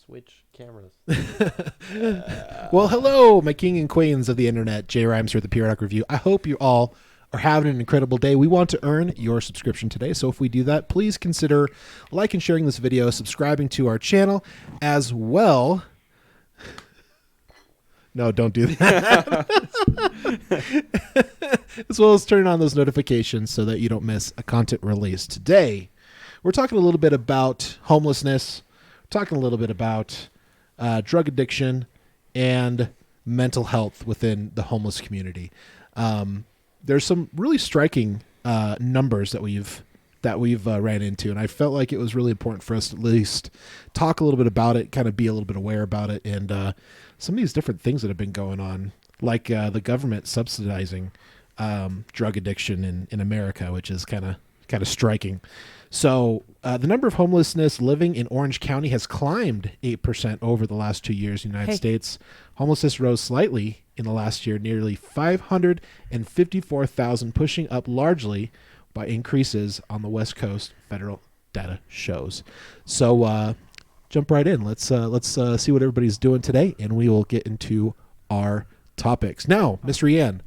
Switch cameras. Well, hello, my king and queens of the internet. Jay Rhymes here at the Periodic Review. I hope you all are having an incredible day. We want to earn your subscription today, so if we do that, please consider liking and sharing this video, subscribing to our channel as well. No, don't do that. As well as turning on those notifications so that you don't miss a content release. Today, we're talking a little bit about homelessness, talking a little bit about drug addiction and mental health within the homeless community. There's some really striking numbers that we've ran into, and I felt like it was really important for us to at least talk a little bit about it, kind of be a little bit aware about it, and some of these different things that have been going on, like the government subsidizing drug addiction in America, which is kind of striking. So the number of homelessness living in Orange County has climbed 8% over the last 2 years in the United States. Homelessness rose slightly in the last year, nearly 554,000, pushing up largely by increases on the West Coast, federal data shows. So jump right in. Let's see what everybody's doing today, and we will get into our topics. Now, Miss Rianne,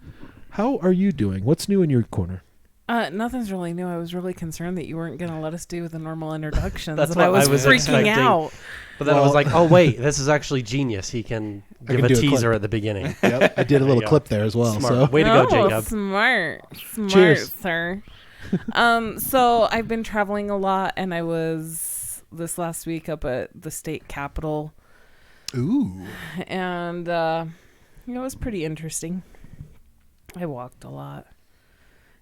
how are you doing? What's new in your corner? Nothing's really new. I was really concerned that you weren't going to let us do the normal introductions. That's and what I was freaking expecting. out. But then I was like, oh, wait, this is actually genius. He can give a teaser at the beginning. Yep, I did a little clip there as well. Smart. So. Way to go, Jacob. Smart, Cheers. sir. So I've been traveling a lot, and I was this last week up at the state capitol. Ooh. And it was pretty interesting. I walked a lot.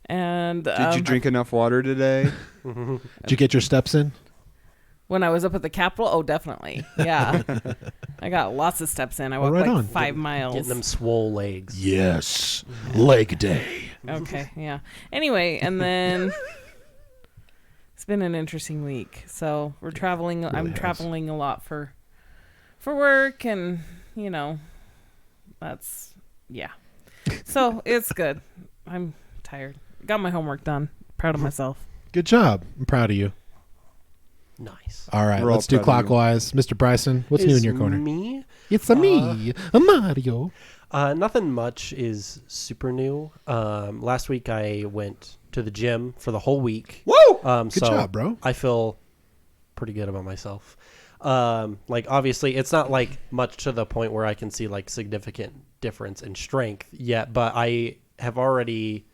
And did you drink enough water today? Did you get your steps in? When I was up at the Capitol? Oh, definitely. Yeah. I got lots of steps in. I walked right on. 5 miles. Getting them swole legs. Yes. Leg day. Okay, yeah. Anyway, and then it's been an interesting week. So we're traveling. I'm traveling a lot for work, and, that's, yeah. So it's good. I'm tired. Got my homework done. Proud of myself. Good job. I'm proud of you. Nice. All right, We're all let's do proud of you. clockwise. Mr. Bryson, what's new in your corner? Me? It's me, a Mario. Nothing much is super new. Last week I went to the gym for the whole week. Woo! Good job, bro. I feel pretty good about myself. Obviously, it's not like much to the point where I can see like significant difference in strength yet, but I have already,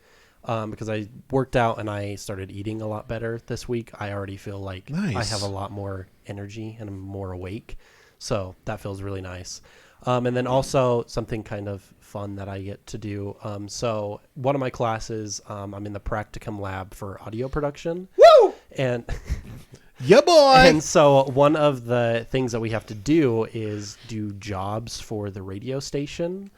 because I worked out and I started eating a lot better this week, I already feel like I have a lot more energy and I'm more awake. So that feels really nice. And then also something kind of fun that I get to do. So one of my classes, I'm in the practicum lab for audio production. Woo! And yeah, boy. And so one of the things that we have to do is do jobs for the radio station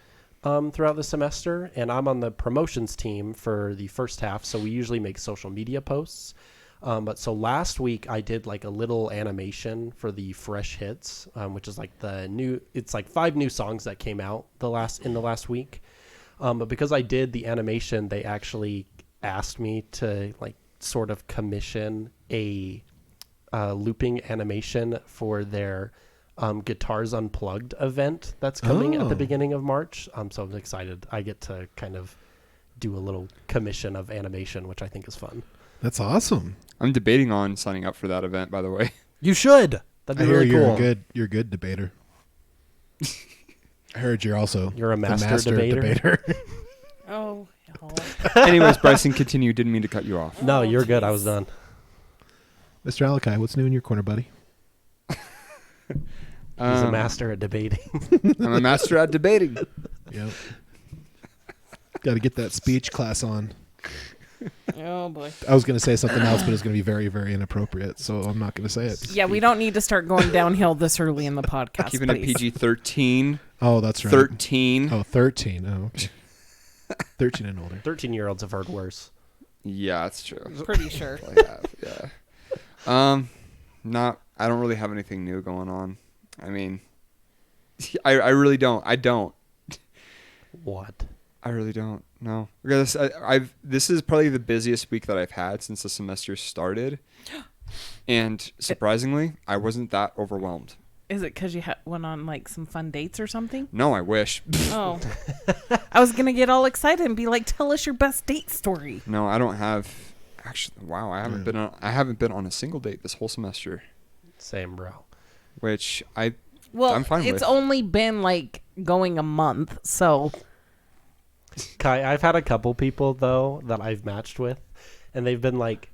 throughout the semester. And I'm on the promotions team for the first half. So we usually make social media posts. But so last week I did like a little animation for the Fresh Hits, which is like it's like 5 new songs that came out in the last week. But because I did the animation, they actually asked me to like sort of commission a looping animation for their Guitars Unplugged event that's coming at the beginning of March. So I'm excited. I get to kind of do a little commission of animation, which I think is fun. That's awesome. I'm debating on signing up for that event, by the way. You should. That'd be really cool. You're a good debater. I heard you're a master debater. Oh. Anyways, Bryson, continue. Didn't mean to cut you off. No, you're good. I was done. Mr. Alakai, what's new in your corner, buddy? He's a master at debating. I'm a master at debating. Yep. Got to get that speech class on. Oh, boy. I was going to say something else, but it's going to be very, very inappropriate, so I'm not going to say it. Yeah, we don't need to start going downhill this early in the podcast. Keeping it PG-13. Oh, that's right. 13. Oh, 13. Oh. 13 and older. 13-year-olds have heard worse. Yeah, that's true. Pretty sure. Yeah. I don't really have anything new going on. I mean, I really don't. I don't. What? I really don't. No. Because this is probably the busiest week that I've had since the semester started. And surprisingly, I wasn't that overwhelmed. Is it because you went on like some fun dates or something? No, I wish. Oh, I was gonna get all excited and be like, "Tell us your best date story." No, I don't have. Actually, wow, I haven't been on a single date this whole semester, Same, bro. which Well, I'm fine it's with. only been like going a month, so Kai, I've had a couple people though that I've matched with, and they've been like,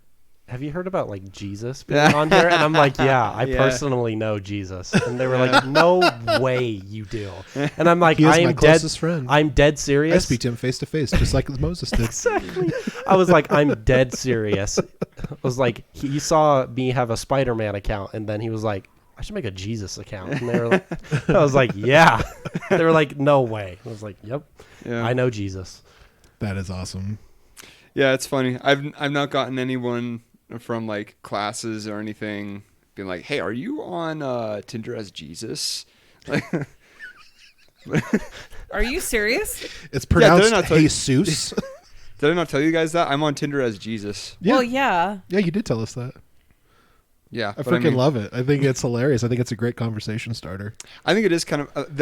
"Have you heard about like Jesus being on here?" And I'm like, "Yeah, I Yeah. personally know Jesus." And they were like, "No way, you do." And I'm like, He is "I my am dead. closest friend. I'm dead I serious." speak to him face to face, just like Moses did. Exactly. I was like, "I'm dead serious." I was like, he saw me have a Spider-Man account, and then he was like, "I should make a Jesus account." And they were like, I was like, "Yeah." They were like, "No way." I was like, "Yep, Yeah. I know Jesus." That is awesome. Yeah, it's funny. I've not gotten anyone from like classes or anything being like, "Hey, are you on Tinder as Jesus?" Like, are you serious? It's did I pronounced not tell you- Jesus. did I not tell you guys that I'm on Tinder as Jesus? Yeah. Well, yeah. Yeah, you did tell us that. Yeah, I but freaking mean, love it. I think it's hilarious. I think it's a great conversation starter. I think it is kind of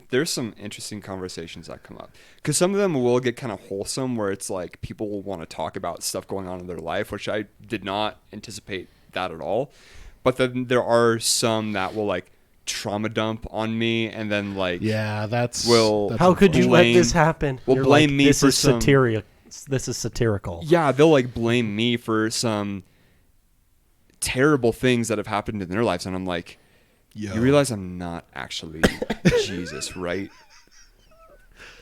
there's some interesting conversations that come up because some of them will get kind of wholesome where it's like people will want to talk about stuff going on in their life, which I did not anticipate that at all. But then there are some that will like trauma dump on me and then like Yeah, that's. Well, How could you let blame- this happen? well, You're blame like, me this for is some- This is satirical. yeah, they'll like blame me for some terrible things that have happened in their lives, and I'm like, Yo. you realize I'm not actually Jesus, right?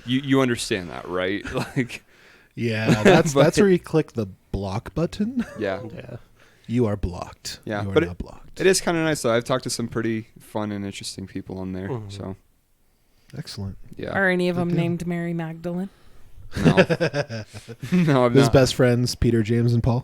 You understand that, right? Like, Yeah, that's But- where you click the block button. yeah, Yeah. You are blocked. Yeah, you are but not blocked. it is kind of nice though. I've talked to some pretty fun and interesting people on there, Mhm. so Excellent. yeah. Are any of them Good deal. named Mary Magdalene? No, no, I'm His not. best friends, Peter, James, and Paul.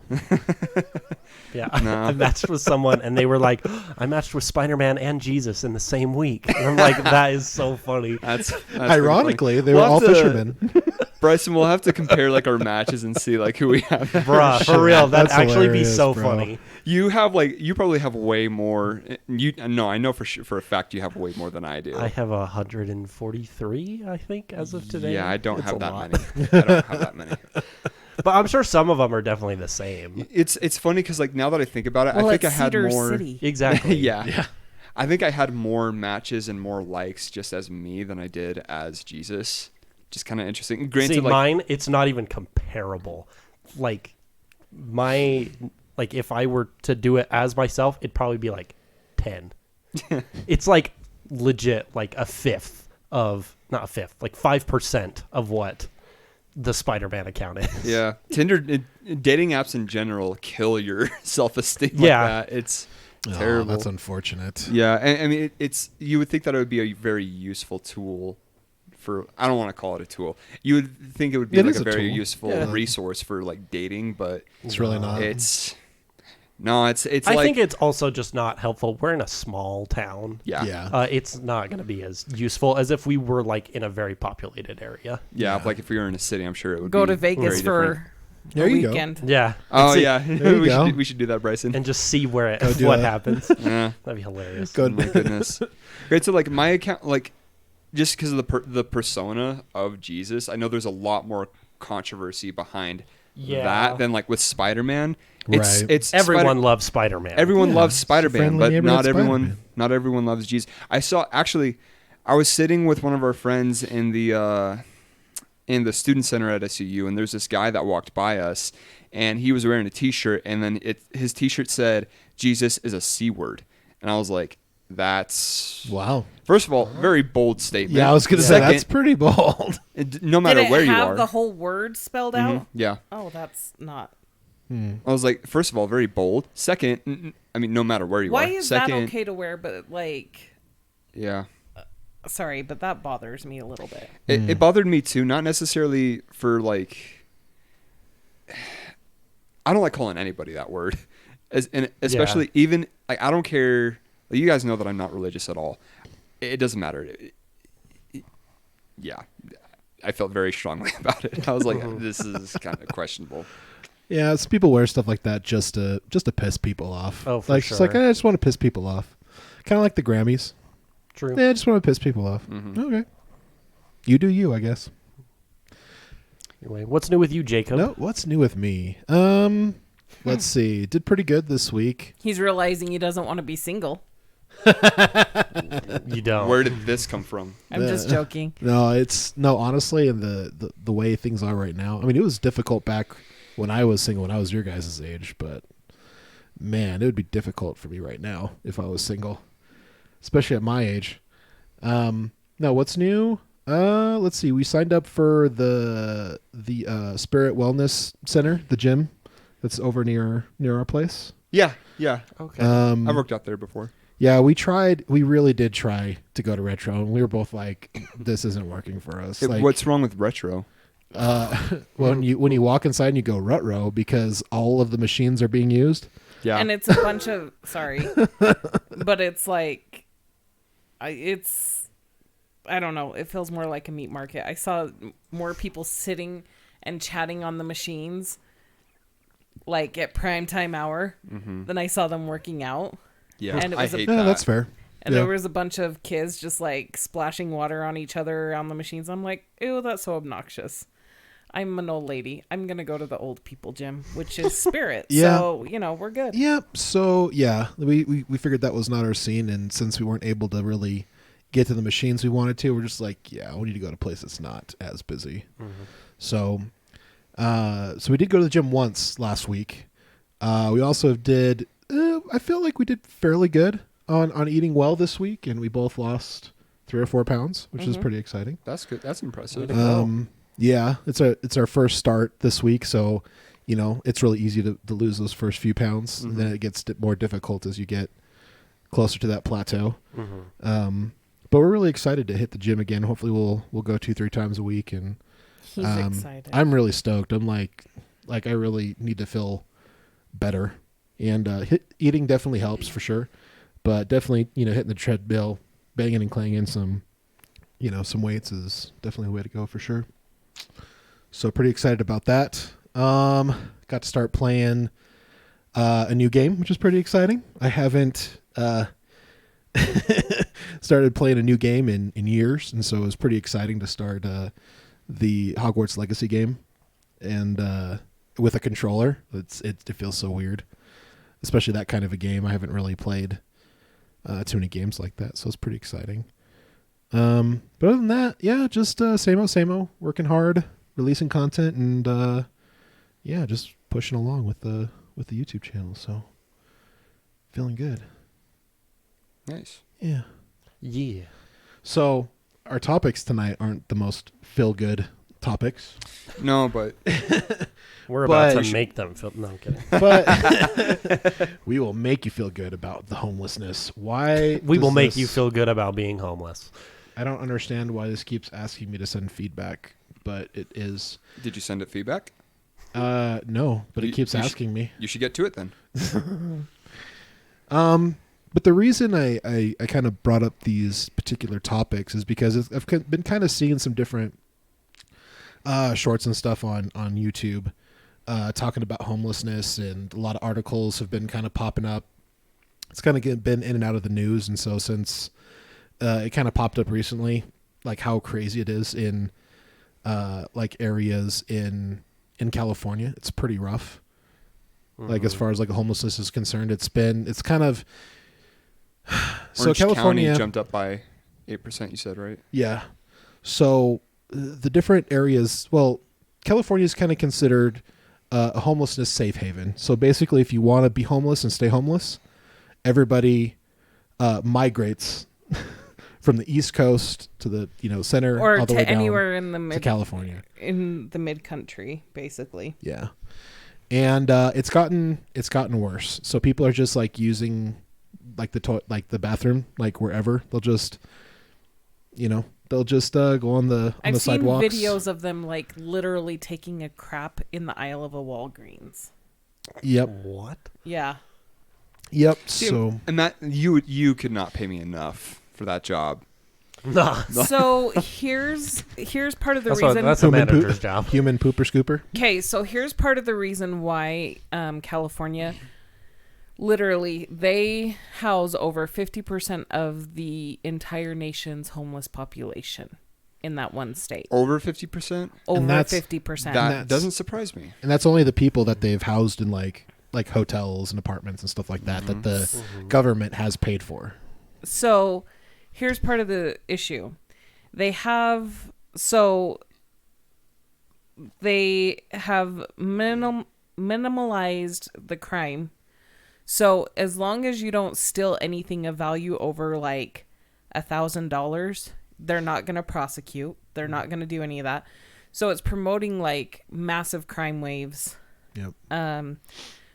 Yeah. No. I matched with someone and they were like, I matched with Spider-Man and Jesus in the same week. And I'm like, that is so funny. That's Ironically, they We'll were all have to- fishermen. Bryson, we'll have to compare like our matches and see like who we have. Bruh, for real. That'd That's actually be hilarious, so bro. funny. You probably have way more. No, I know for sure, for a fact you have way more than I do. I have 143, I think, as of today. Yeah, I don't It's have a that lot. many. I don't have that many. But I'm sure some of them are definitely the same. It's funny because like now that I think about it, Well, I think I it's had Cedar more. City. Exactly. Yeah. I think I had more matches and more likes just as me than I did as Jesus. Just kind of interesting. Granted, See, like mine, it's not even comparable. Like, if I were to do it as myself, it'd probably be like 10. It's like legit, like not a fifth, like 5% of what the Spider-Man account is. yeah, Tinder, dating apps in general kill your self-esteem. Yeah. Like that. It's Oh, terrible. that's unfortunate. Yeah, and I mean, it's you would think that it would be a very useful tool for. I don't want to call it a tool. You would think it would be It like is a a very tool. useful Yeah. resource for like dating, but It's really not. it's I like think it's also just not helpful. We're in a small town. yeah. Yeah. It's not going to be as useful as if we were like in a very populated area. Yeah, like if we were in a city, I'm sure it would Go be to Vegas very different. for There a you go. weekend. Yeah. Oh See- yeah, There you we go. should do that, Bryson. And just see where Go do what it. happens. Yeah. That'd be hilarious. Go- Oh my goodness. Great. So like my account, like just because of the persona of Jesus, I know there's a lot more controversy behind that than like with Spider-Man. It's Right. it's Everyone loves Spider-Man. Everyone Yeah, loves it's a Spider-Man, friendly but neighborhood not everyone loves Jesus. I was sitting with one of our friends in the student center at SUU, and there's this guy that walked by us, and he was wearing a T-shirt, and then his T-shirt said Jesus is a C word, and I was like, that's Wow. first of all very bold statement. Yeah, I was going to say Second, that's pretty bold. no matter Did it where you have are. the whole word spelled Mhm, out? yeah. Oh, that's not. I was like, first of all, very bold. Second, I mean, no matter where you Why are. is Second, that okay to wear? But like, yeah. sorry, but that bothers me a little bit. It bothered me too, not necessarily for like. I don't like calling anybody that word, and especially even like I don't care. Like, you guys know that I'm not religious at all. It doesn't matter. Yeah, I felt very strongly about it. I was like, this is kind of questionable. Yeah, some people wear stuff like that just to piss people off. Oh, for like, It's like, sure. I just want to piss people off. Kind of like the Grammys. True. Yeah, I just want to piss people off. Mm-hmm. Okay. You do you, I guess. Anyway, what's new with you, Jacob? No, what's new with me? Let's see. Did pretty good this week. He's realizing he doesn't want to be single. You don't. Where did this come from? I'm just joking. No, honestly, and the way things are right now. I mean, it was difficult back when I was single, when I was your guys' age, but man, it would be difficult for me right now if I was single, especially at my age. No, what's new? Let's see. We signed up for the Spirit Wellness Center, the gym that's over near our place. Yeah. Okay. I've worked out there before. Yeah, we really did try to go to Retro, and we were both like, this isn't working for us. Like, What's wrong with retro? when you walk inside and you go rut-row because all of the machines are being used. Yeah. And it's a bunch of sorry, but it's like, I don't know. It feels more like a meat market. I saw more people sitting and chatting on the machines, like at prime time hour, than I saw them working out. Yeah, And it I was hate Yeah, that. that's fair. And Yeah. there was a bunch of kids just like splashing water on each other on the machines. I'm like, ew, that's so obnoxious. I'm an old lady. I'm going to go to the old people gym, which is Spirit. Yeah. So, we're good. Yep. So yeah, we figured that was not our scene, and since we weren't able to really get to the machines we wanted to, we're just like, yeah, we need to go to a place that's not as busy. So we did go to the gym once last week. We also did. I feel like we did fairly good on eating well this week, and we both lost 3 or 4 pounds, which is pretty exciting. That's good. That's impressive. Yeah, it's our first start this week, so it's really easy to lose those first few pounds, and then it gets more difficult as you get closer to that plateau. But we're really excited to hit the gym again. Hopefully, we'll go 2-3 times a week, and He's excited. I'm really stoked. I'm like I really need to feel better, and eating definitely helps for sure. But definitely, hitting the treadmill, banging and clanging some weights is definitely a way to go for sure. So pretty excited about that. Got to start playing a new game, which is pretty exciting. I haven't started playing a new game in years, and so it was pretty exciting to start the Hogwarts Legacy game, and with a controller. It feels so weird, especially that kind of a game. I haven't really played too many games like that, so it's pretty exciting. But other than that, yeah, just same old, working hard, releasing content, and just pushing along with the YouTube channel. So feeling good. Nice. Yeah. Yeah. So our topics tonight aren't the most feel good topics, No, but We're about But- to make them feel. No, I'm kidding. but we will make you feel good about the homelessness. Why? We will does make this- you feel good about being homeless. I don't understand why this keeps asking me to send feedback, but it is. did you send it feedback? No, but it keeps You asking me. You should get to it then. But the reason I kind of brought up these particular topics is because I've been kind of seeing some different shorts and stuff on YouTube talking about homelessness, and a lot of articles have been kind of popping up. It's kind of been in and out of the news, and so since it kind of popped up recently, like how crazy it is in like areas in California, it's pretty rough. Like as far as like homelessness is concerned, it's kind of so Orange California County jumped up by 8%. You said, right? Yeah. So the different areas, well, California is kind of considered a homelessness safe haven. So basically, if you want to be homeless and stay homeless, everybody migrates from the East Coast to the center, Or all the to way down anywhere in the to mid California. in the mid country, basically. Yeah. And it's gotten worse. So people are just like using like the bathroom like wherever. They'll just go on the I've seen sidewalks. videos of them like literally taking a crap in the aisle of a Walgreens. Yep. What? Yeah. Yep. See, So and that you could not pay me enough for that job. Nah. So here's part of the That's reason. that's a Human manager's poop- job. human pooper scooper. Okay, so here's part of the reason why California Literally, they house over 50% of the entire nation's homeless population in that one state. Over 50%? Over that's- 50%. That that's- doesn't surprise me. And that's only the people that they've housed in like hotels and apartments and stuff like that that the government has paid for. So here's part of the issue. They have minimalized the crime. So as long as you don't steal anything of value over like $1,000, they're not going to prosecute. They're not going to do any of that. So it's promoting like massive crime waves. Yep.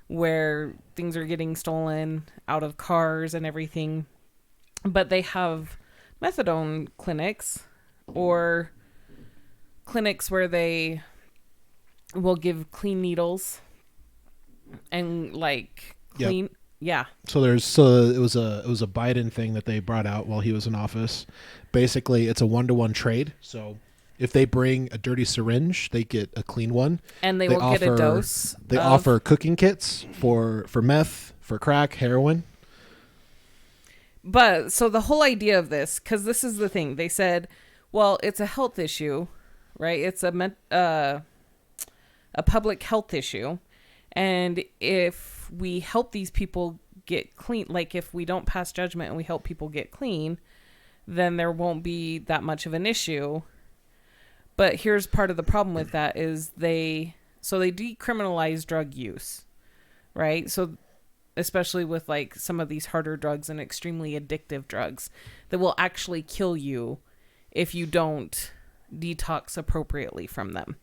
Where things are getting stolen out of cars and everything. But they have methadone clinics or clinics where they will give clean needles and like clean. Yep. Yeah. So it was a Biden thing that they brought out while he was in office. Basically, it's a 1-to-1 trade. So if they bring a dirty syringe, they get a clean one. And they will get a dose. They offer cooking kits for meth, for crack, heroin. But so the whole idea of this, because this is the thing, they said, well, it's a health issue, right? It's a public health issue. And if we help these people get clean, like if we don't pass judgment and we help people get clean, then there won't be that much of an issue. But here's part of the problem with that is they decriminalize drug use, right? So especially with like some of these harder drugs and extremely addictive drugs that will actually kill you if you don't detox appropriately from them.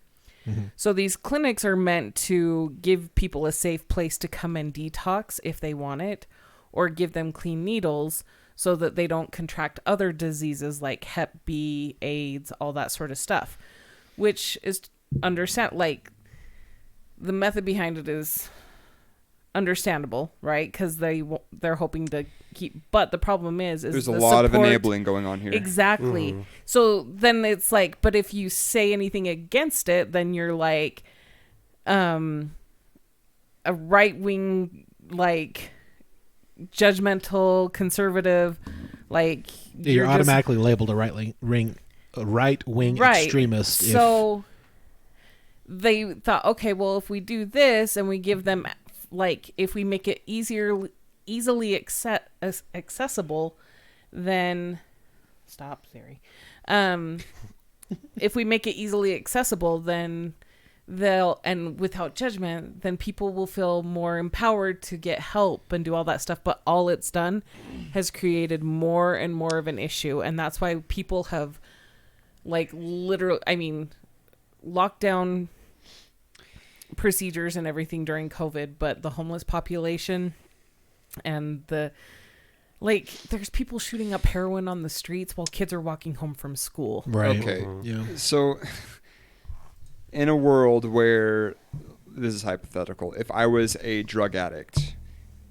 Mm-hmm. So these clinics are meant to give people a safe place to come and detox if they want it, or give them clean needles so that they don't contract other diseases like Hep B, AIDS, all that sort of stuff, which is like the method behind it is understandable, right? Because they're hoping to keep, but the problem is there's a lot of enabling going on here. Exactly. Mm-hmm. So then it's like, but if you say anything against it, then you're like a right-wing, like judgmental conservative, like you're automatically labeled a right-wing extremist. So they thought, okay, well, if we do this and we give them, like, if we make it easily accessible, then stop, Siri. If we make it easily accessible, then and without judgment, then people will feel more empowered to get help and do all that stuff. But all it's done has created more and more of an issue. And that's why people have, like, literally, I mean, locked down procedures and everything during COVID, but the homeless population and there's people shooting up heroin on the streets while kids are walking home from school. Right. Okay. Yeah. So in a world where, this is hypothetical, if I was a drug addict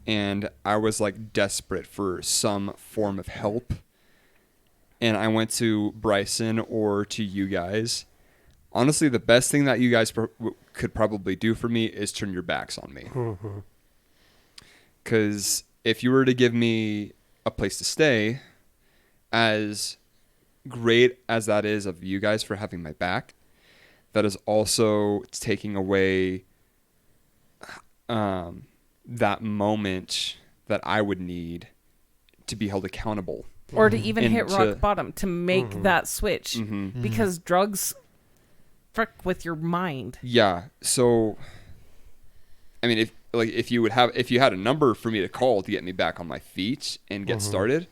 and I was like desperate for some form of help and I went to Bryson or to you guys, honestly, the best thing that you guys could probably do for me is turn your backs on me. Because if you were to give me a place to stay, as great as that is of you guys for having my back, that is also taking away that moment that I would need to be held accountable. Or to even hit rock bottom, to make that switch. Because drugs frick with your mind. Yeah. So, I mean, if you had a number for me to call to get me back on my feet and get started,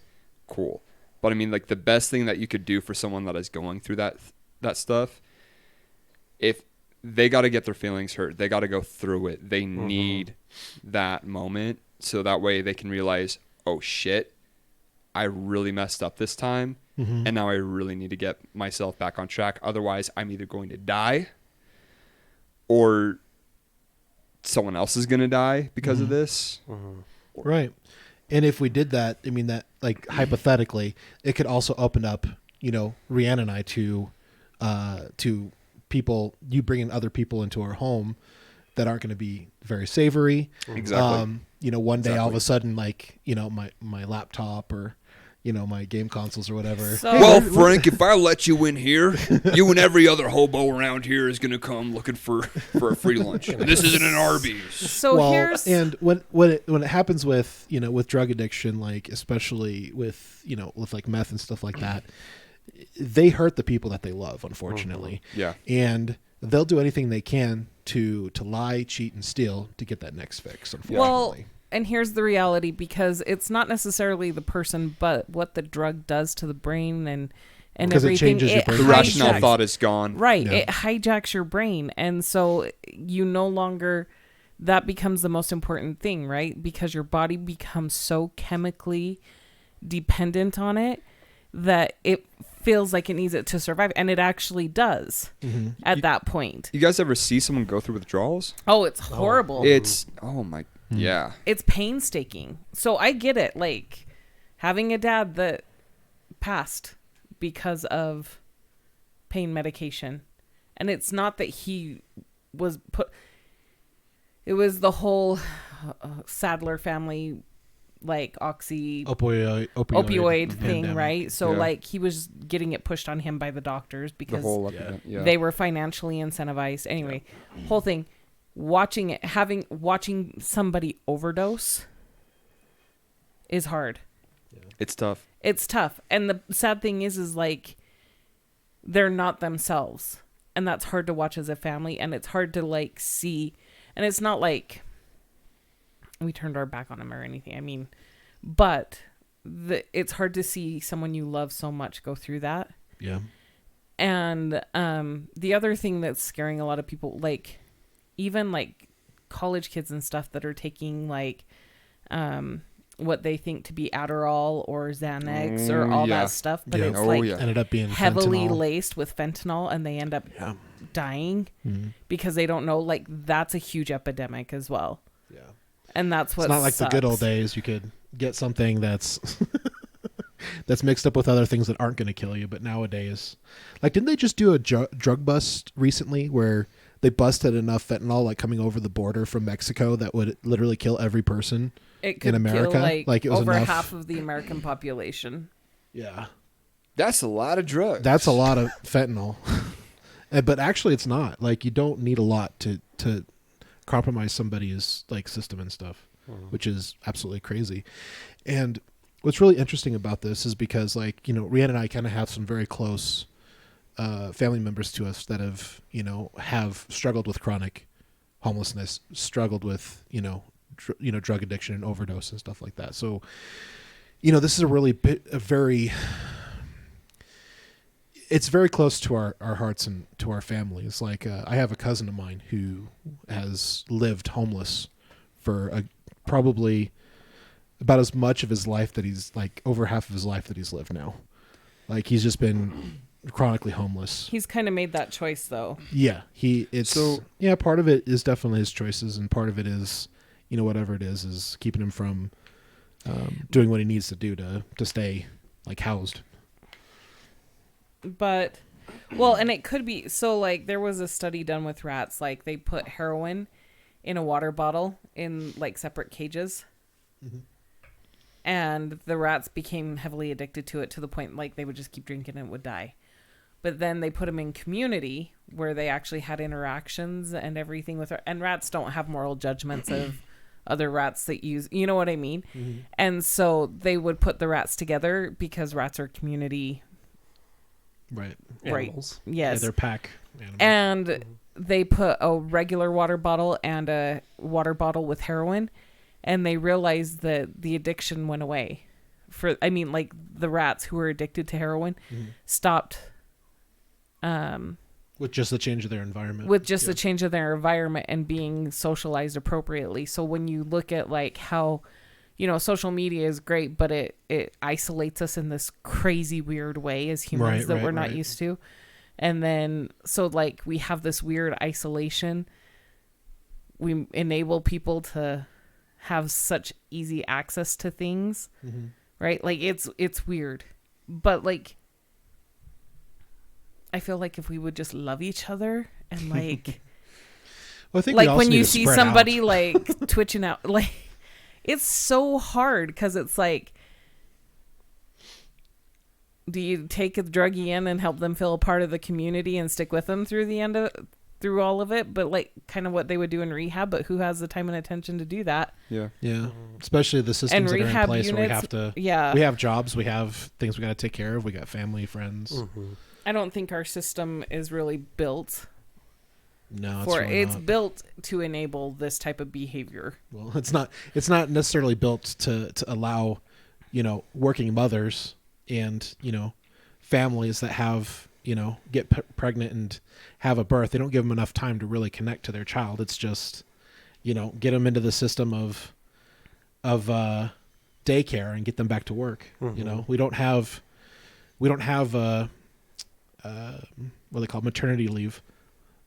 cool. But I mean, like, the best thing that you could do for someone that is going through that stuff, if they got to get their feelings hurt, they got to go through it. They need that moment so that way they can realize, oh shit, I really messed up this time. And now I really need to get myself back on track. Otherwise, I'm either going to die or someone else is going to die because of this. Right. And if we did that, I mean, that, like, hypothetically, it could also open up, Rhiannon and I to people, you bringing other people into our home that aren't going to be very savory. Exactly. One day all of Exactly. a sudden, like, my laptop or, my game consoles or whatever. So- Well, Frank, if I let you in here, you and every other hobo around here is gonna come looking for a free lunch. And this isn't an Arby's. So here's and when it happens with with drug addiction, like especially with like meth and stuff like that, they hurt the people that they love, unfortunately. Yeah. And they'll do anything they can to lie, cheat, and steal to get that next fix, unfortunately. well, and here's the reality, because it's not necessarily the person, but what the drug does to the brain and Because it everything. changes your brain. The rational hijacks- thought is gone. Right. Yeah. It hijacks your brain. And so you no longer, that becomes the most important thing, right? Because your body becomes so chemically dependent on it that it feels like it needs it to survive. And it actually does at that point. You guys ever see someone go through withdrawals? Oh, it's horrible. It's yeah. It's painstaking. So I get it. Like having a dad that passed because of pain medication. And it's not that he was it was the whole Sadler family, like opioid opioid thing, pandemic. right? So Yeah. like he was getting it pushed on him by the doctors The because whole epidemic. Yeah. they were financially incentivized. Anyway, whole thing, watching somebody overdose is hard. It's tough. It's tough. And the sad thing is like they're not themselves. And that's hard to watch as a family, and it's hard to like see. And it's not like we turned our back on them or anything. I mean, but it's hard to see someone you love so much go through that. Yeah. And the other thing that's scaring a lot of people, like even like college kids and stuff that are taking like what they think to be Adderall or Xanax or all yeah. that stuff, but Yeah. it's Oh, like yeah. Ended up being heavily fentanyl. laced with fentanyl, and they end up Yeah. dying Mhm. because they don't know. Like that's a huge epidemic as well. Yeah. And that's what It's not like the good old days. You could get something that's that's mixed up with other things that aren't going to kill you. But nowadays, like, didn't they just do a drug bust recently where they busted enough fentanyl like coming over the border from Mexico that would literally kill every person? It could America? kill like Like, it was over enough? half of the American population. Yeah, That's a lot of drugs. that's a lot of fentanyl. But actually, it's not. Like, you don't need a lot to compromise somebody's like system and stuff, which is absolutely crazy. And what's really interesting about this is because, like, Rhiannon and I kind of have some very close family members to us that have struggled with chronic homelessness, struggled with drug addiction and overdose and stuff like that. So this is it's very close to our hearts and to our families. Like, I have a cousin of mine who has lived homeless for probably about as much of his life that he's like over half of his life that he's lived now. Like, he's just been chronically homeless. He's kind of made that choice though. Yeah, part of it is definitely his choices, and part of it is, whatever it is keeping him from doing what he needs to do to stay like housed. But, well, and it could be, so like there was a study done with rats, like they put heroin in a water bottle in like separate cages. Mm-hmm. And the rats became heavily addicted to it to the point like they would just keep drinking and it would die. But then they put them in community where they actually had interactions and everything with and rats don't have moral judgments of other rats that use, you know what I mean? Mm-hmm. And so they would put the rats together because rats are community. Right. Animals. Yes. Yeah, they're pack animals. And they put a regular water bottle and a water bottle with heroin, and they realized that the addiction went away. Like the rats who were addicted to heroin stopped with just the change of their environment. with just the change of their environment and being socialized appropriately. So when you look at like how, social media is great, but it isolates us in this crazy weird way as humans that we're not used to. And then, so like we have this weird isolation. We enable people to have such easy access to things, right? Like it's weird, but like, I feel like if we would just love each other and like, Well, I think we Like also when need you to see spread somebody out. like twitching out, like it's so hard because it's like, do you take a druggie in and help them feel a part of the community and stick with them through all of it? But like kind of what they would do in rehab, but who has the time and attention to do that? Yeah. Yeah, especially the systems And that are in rehab place where we units, have to. yeah. We have jobs, we have things we got to take care of, we got family, friends. Mm-hmm. I don't think our system is really built No, it's for really it's not. built to enable this type of behavior. Well, it's not. It's not necessarily built to allow, working mothers and families that have get pregnant and have a birth. They don't give them enough time to really connect to their child. It's just get them into the system of daycare and get them back to work. Mm-hmm. We don't have what they call maternity leave,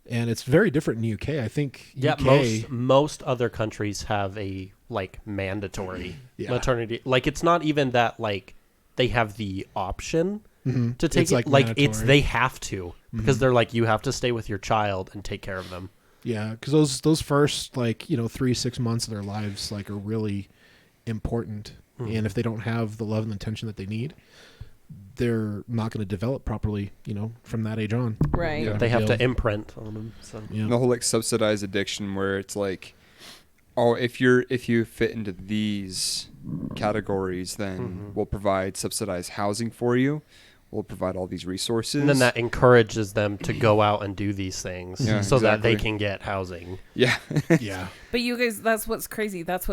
and it's very different in the UK. I think Yeah, UK, most other countries have a like mandatory Yeah. maternity. Like it's not even that like they have the option to take It's it. like Like it's mandatory. they have to because they're like you have to stay with your child and take care of them. yeah, because those first 3-6 months of their lives are really important, and if they don't have the love and attention that they need, they're not going to develop properly. From that age on. Right. Yeah. They have Yeah. to imprint on them. So Yeah. The whole like subsidized addiction where it's like, oh, if you fit into these categories, then we'll provide subsidized housing for you. We'll provide all these resources. and then that encourages them to go out and do these things Yeah, so that they exactly. can get housing. Yeah. Yeah. But you guys, that's what's crazy. That's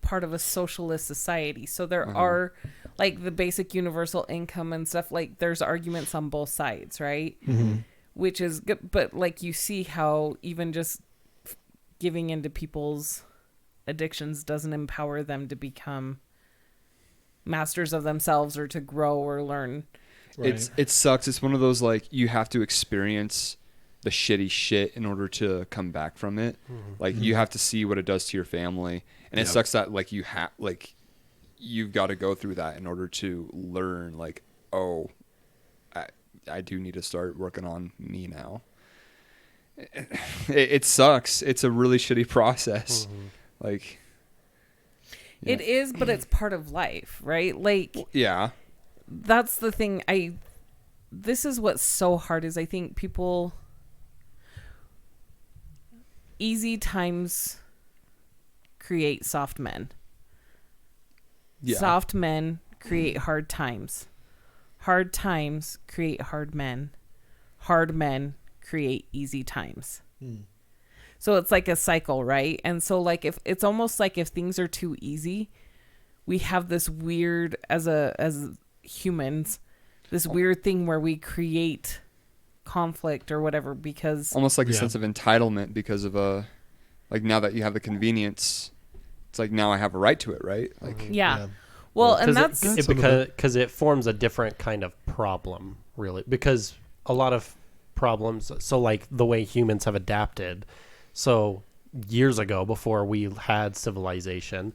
part of a socialist society. So there are like the basic universal income and stuff. Like there's arguments on both sides, right? Which is good. But like you see how even just giving into people's addictions doesn't empower them to become masters of themselves or to grow or learn. Right. It sucks. It's one of those like you have to experience the shitty shit in order to come back from it. Like you have to see what it does to your family, and it Yep. sucks that like you've got to go through that in order to learn like, oh, I do need to start working on me now. It sucks. It's a really shitty process. Like It is, but it's part of life, right? Like yeah. that's the thing. This is what's so hard is I think people easy times create soft men. Yeah. Soft men create hard times. Hard times create hard men. Hard men create easy times. So it's like a cycle, right? And so like if it's almost like if things are too easy, we have this weird as humans, this weird thing where we create conflict or whatever because Almost like a Yeah. sense of entitlement because of like now that you have the convenience, it's like now I have a right to it, right? Like yeah. Well, and that's because it forms a different kind of problem, really. Because a lot of problems, so like the way humans have adapted. So years ago, before we had civilization,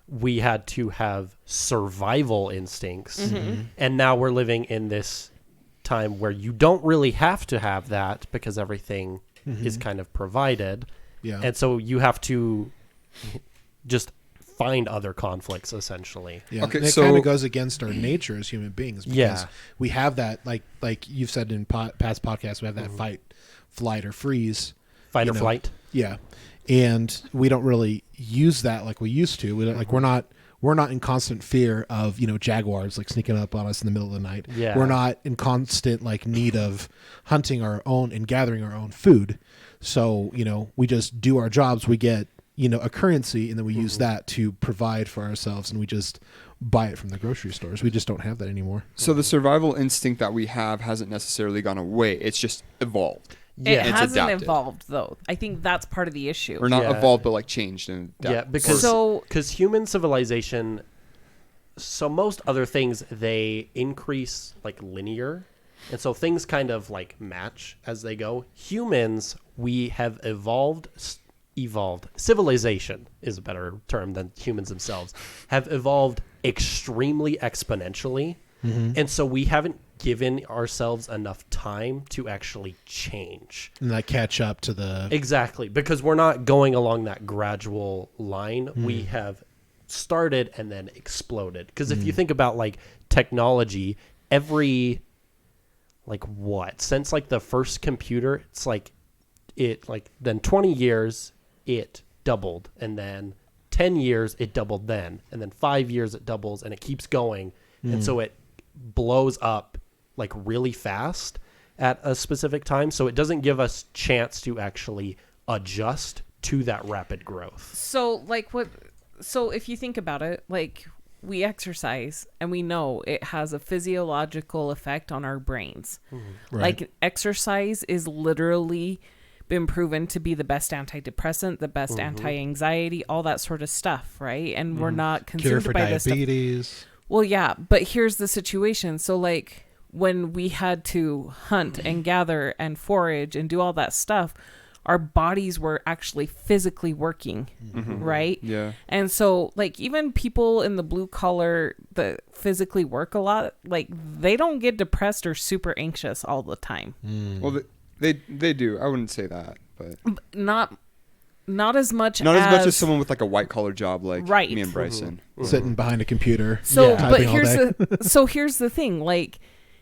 we had to have survival instincts, and now we're living in this time where you don't really have to have that because everything is kind of provided, Yeah. and so you have to just find other conflicts essentially. Yeah, Okay, and it so- kind of goes against our nature as human beings because Yeah. we have that, like you've said in past podcasts, we have that fight, flight, or freeze. Fight or know. flight. Yeah, and we don't really use that like we used to. We don't, like we're not in constant fear of jaguars like sneaking up on us in the middle of the night. Yeah. We're not in constant like need of hunting our own and gathering our own food. So we just do our jobs. We get a currency, and then we use that to provide for ourselves, and we just buy it from the grocery stores. We just don't have that anymore. so the survival instinct that we have hasn't necessarily gone away. It's just evolved. it Yeah. It's hasn't adapted. evolved though. I think that's part of the issue. Or not Yeah. evolved, but like changed and Yeah, adapted. because So- human civilization, so most other things they increase like linear, and so things kind of like match as they go. Humans, we have evolved. Civilization is a better term than humans themselves. Have evolved extremely exponentially, and so we haven't given ourselves enough time to actually change. And that catch up to the... Exactly, because we're not going along that gradual line. We have started and then exploded. Because if you think about like technology, every since like the first computer, it's like then 20 years it doubled, and then 10 years it doubled then, and then 5 years it doubles, and it keeps going. And so it blows up like really fast at a specific time, so it doesn't give us chance to actually adjust to that rapid growth. So if you think about it, like we exercise and we know it has a physiological effect on our brains. Right. Like exercise is literally been proven to be the best antidepressant, the best anti-anxiety, all that sort of stuff, right? And we're not Cure consumed for by this stuff. diabetes. Well, yeah, but here's the situation. So like when we had to hunt and gather and forage and do all that stuff, our bodies were actually physically working, right? Yeah. And so like even people in the blue collar that physically work a lot, like they don't get depressed or super anxious all the time. Well, they do. I wouldn't say that, but Not as much not as much as someone with like a white collar job like Right. me and Bryson. Sitting behind a computer. So, typing but all day. here's the thing. Like,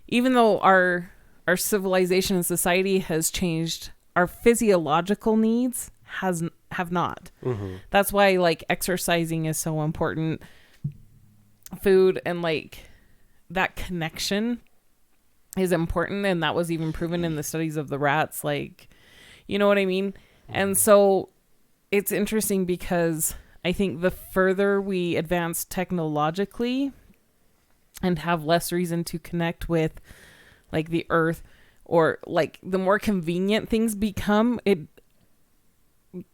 even though our civilization and society has changed, our physiological needs have not. That's why like exercising is so important. Food and like that connection is important, and that was even proven in the studies of the rats. Like, you know what I mean? And so it's interesting because I think the further we advance technologically and have less reason to connect with like the earth, or like the more convenient things become, it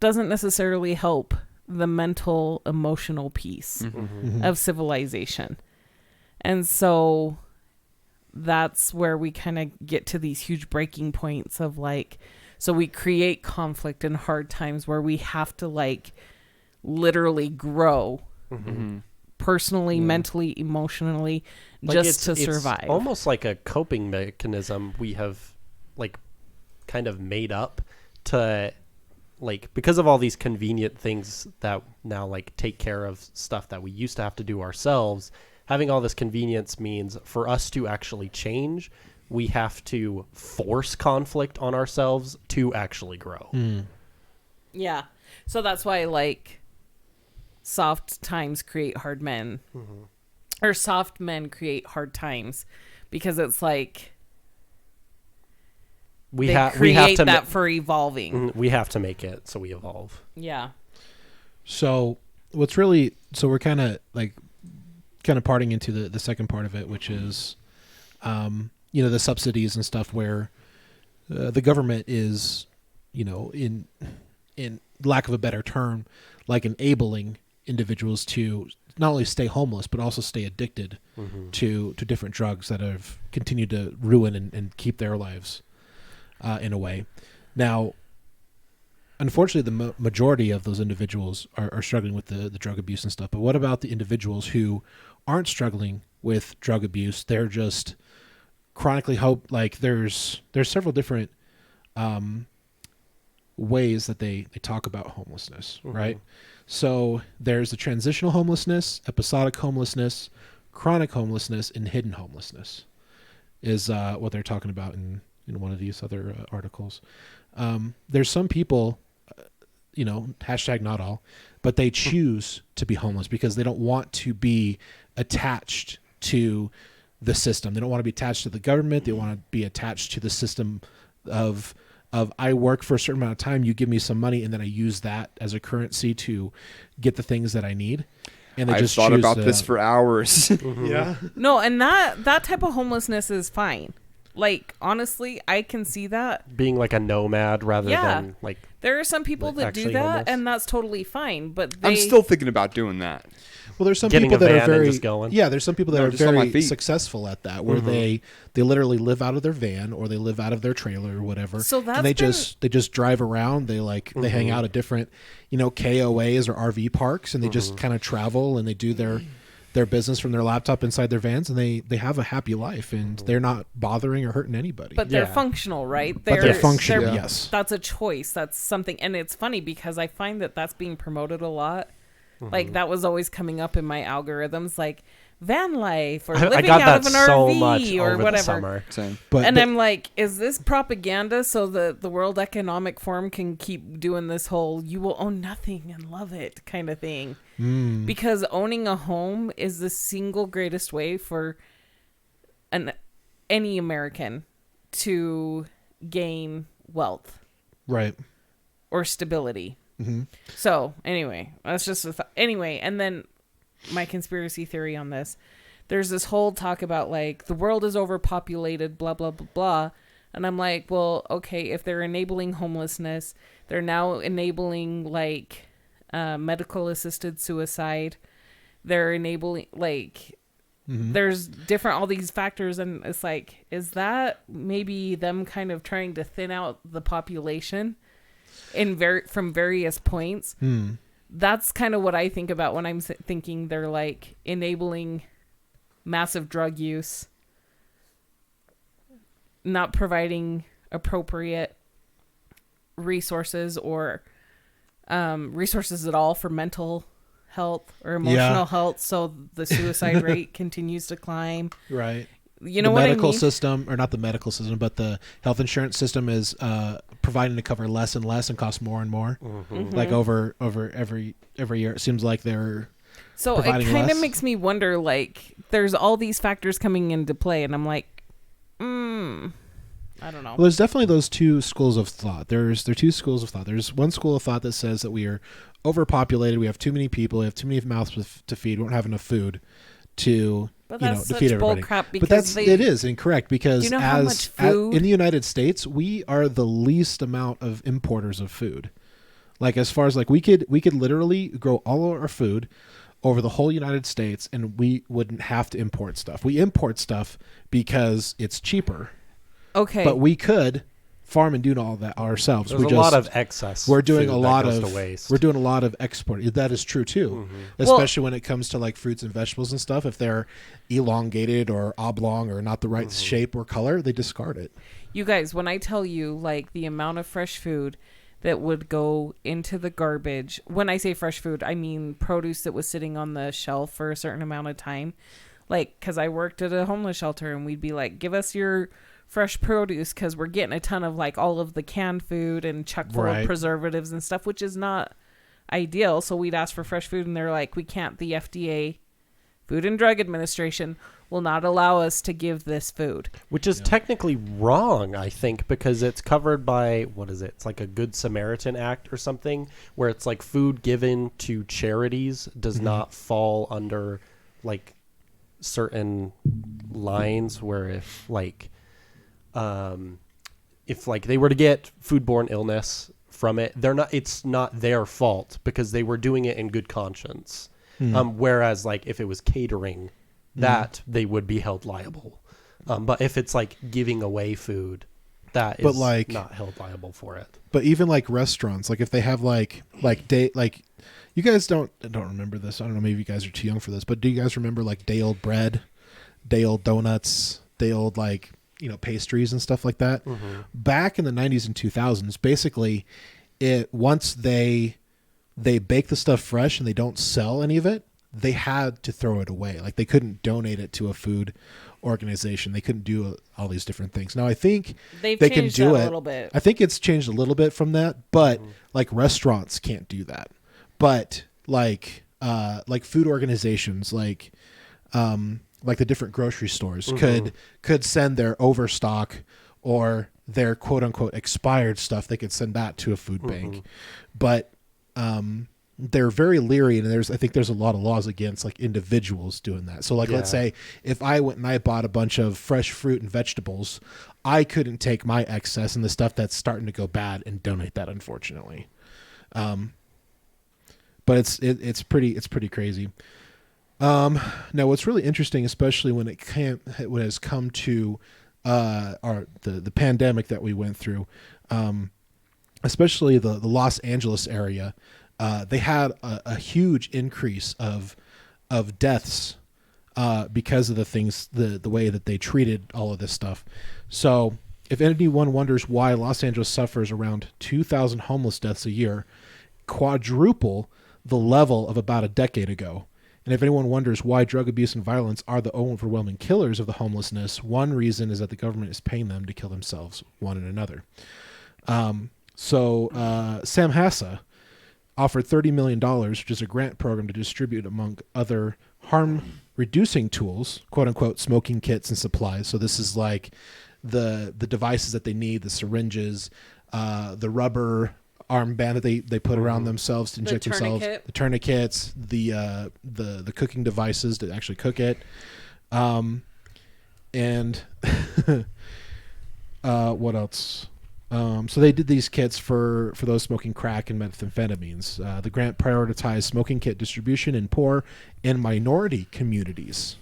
doesn't necessarily help the mental, emotional piece of civilization. And so that's where we kind of get to these huge breaking points of like, so we create conflict and hard times where we have to like literally grow personally, mentally, emotionally, Like just to survive. It's almost like a coping mechanism we have like kind of made up to like, because of all these convenient things that now like take care of stuff that we used to have to do ourselves. Having all this convenience means for us to actually change, we have to force conflict on ourselves to actually grow. Yeah. So that's why like soft times create hard men, or soft men create hard times, because it's like We they have create to that for evolving. we have to make it so we evolve. Yeah. So what's really, so we're kind of parting into the second part of it, which is, the subsidies and stuff where the government is, in lack of a better term, like enabling individuals to not only stay homeless, but also stay addicted to different drugs that have continued to ruin and keep their lives in a way. Now, unfortunately, the majority of those individuals are struggling with the drug abuse and stuff. But what about the individuals who aren't struggling with drug abuse? They're just chronically like there's several different ways that they talk about homelessness, right? So there's the transitional homelessness, episodic homelessness, chronic homelessness, and hidden homelessness is what they're talking about in one of these other articles. There's some people, hashtag not all, but they choose to be homeless because they don't want to be attached to the system. They don't want to be attached to the government. They want to be attached to the system of I work for a certain amount of time, you give me some money, and then I use that as a currency to get the things that I need. And they I've just thought choose about to- this for hours. Yeah. No, and that type of homelessness is fine. Like, honestly, I can see that. Being like a nomad rather than like There are some people Like that do actually that, homeless? and that's totally fine. But I'm still thinking about doing that. Well, there's some Getting people a that van are and very just going. Yeah, there's some people that No, are just on my very feet. successful at that, where they literally live out of their van or they live out of their trailer or whatever. So that's and they been- just drive around. They they hang out at different KOAs or RV parks, and they just kind of travel and they do their business from their laptop inside their vans, and they have a happy life, and they're not bothering or hurting anybody. But they're Yeah. functional, right? But they're functional, they're- yes. That's a choice. That's something. And it's funny because I find that that's being promoted a lot. Like, that was always coming up in my algorithms, like van life or living I got out that of an so RV much or over the whatever. summer. Same. But And I'm like, is this propaganda so the World Economic Forum can keep doing this whole "you will own nothing and love it" kind of thing? Because owning a home is the single greatest way for any American to gain wealth right. or stability. So anyway, that's just anyway. And then my conspiracy theory on this: there's this whole talk about like the world is overpopulated, blah blah blah blah. And I'm like, well, okay, if they're enabling homelessness, they're now enabling like medical assisted suicide. They're enabling like there's different all these factors, and it's like, is that maybe them kind of trying to thin out the population from various points? That's kind of what I think about when I'm thinking they're like enabling massive drug use, not providing appropriate resources or resources at all for mental health or emotional health, so the suicide rate continues to climb. Right. You know the what medical I mean? system, or not the medical system, but the health insurance system is providing to cover less and less and costs more and more. Like over every year, it seems like they're So it providing kind of less. makes me wonder, like, there's all these factors coming into play, and I'm like, I don't know. Well, there's definitely those two schools of thought. There are two schools of thought. There's one school of thought that says that we are overpopulated. We have too many people. We have too many mouths to feed. We don't have enough food to But to that's feed such bull everybody. crap But because it is incorrect because Do you know how much food- in the United States, we are the least amount of importers of food. Like as far as like we could literally grow all of our food over the whole United States, and we wouldn't have to import stuff. We import stuff because it's cheaper. Okay. But we could farm and do all that ourselves. There's a lot of excess. We're doing food a lot that goes of to waste. we're doing a lot of export. That is true too, especially when it comes to like fruits and vegetables and stuff. If they're elongated or oblong or not the right shape or color, they discard it. You guys, when I tell you like the amount of fresh food that would go into the garbage, when I say fresh food, I mean produce that was sitting on the shelf for a certain amount of time. Like, because I worked at a homeless shelter, and we'd be like, give us your fresh produce, because we're getting a ton of like all of the canned food and chuck full of preservatives and stuff, which is not ideal. So we'd ask for fresh food, and they're like, we can't. The FDA, Food and Drug Administration, will not allow us to give this food. Which is technically wrong, I think, because it's covered by, what is it? It's like a Good Samaritan Act or something, where it's like food given to charities does not fall under like certain lines, where if like they were to get foodborne illness from it, it's not their fault because they were doing it in good conscience. Whereas like if it was catering, that they would be held liable. But if it's like giving away food, that is not held liable for it. But even like restaurants, like if they have like you guys don't remember this. I don't know, maybe you guys are too young for this, but do you guys remember like day old bread, day old donuts, day old like, pastries and stuff like that? Back in the 90s and 2000s, basically once they bake the stuff fresh and they don't sell any of it, they had to throw it away. Like they couldn't donate it to a food organization. They couldn't do all these different things. Now I think They've they can changed do that it a little bit. I think it's changed a little bit from that, but like restaurants can't do that. But like food organizations, like the different grocery stores could send their overstock or their quote unquote expired stuff. They could send that to a food bank, but they're very leery, and I think there's a lot of laws against like individuals doing that. So like, let's say if I went and I bought a bunch of fresh fruit and vegetables, I couldn't take my excess and the stuff that's starting to go bad and donate that, unfortunately. But it's pretty crazy. Now what's really interesting, especially when it has come to the pandemic that we went through, especially the Los Angeles area, they had a huge increase of deaths because of the way that they treated all of this stuff. So if anyone wonders why Los Angeles suffers around 2,000 homeless deaths a year, quadruple the level of about a decade ago. And if anyone wonders why drug abuse and violence are the overwhelming killers of the homelessness, one reason is that the government is paying them to kill themselves, one and another. So Sam Hassa offered $30 million, which is a grant program to distribute among other harm-reducing tools, quote-unquote, smoking kits and supplies. So this is like the devices that they need, the syringes, the rubber armband that they put around themselves to inject themselves, the tourniquets, the cooking devices to actually cook it, and what else? So they did these kits for those smoking crack and methamphetamines. The grant prioritized smoking kit distribution in poor and minority communities,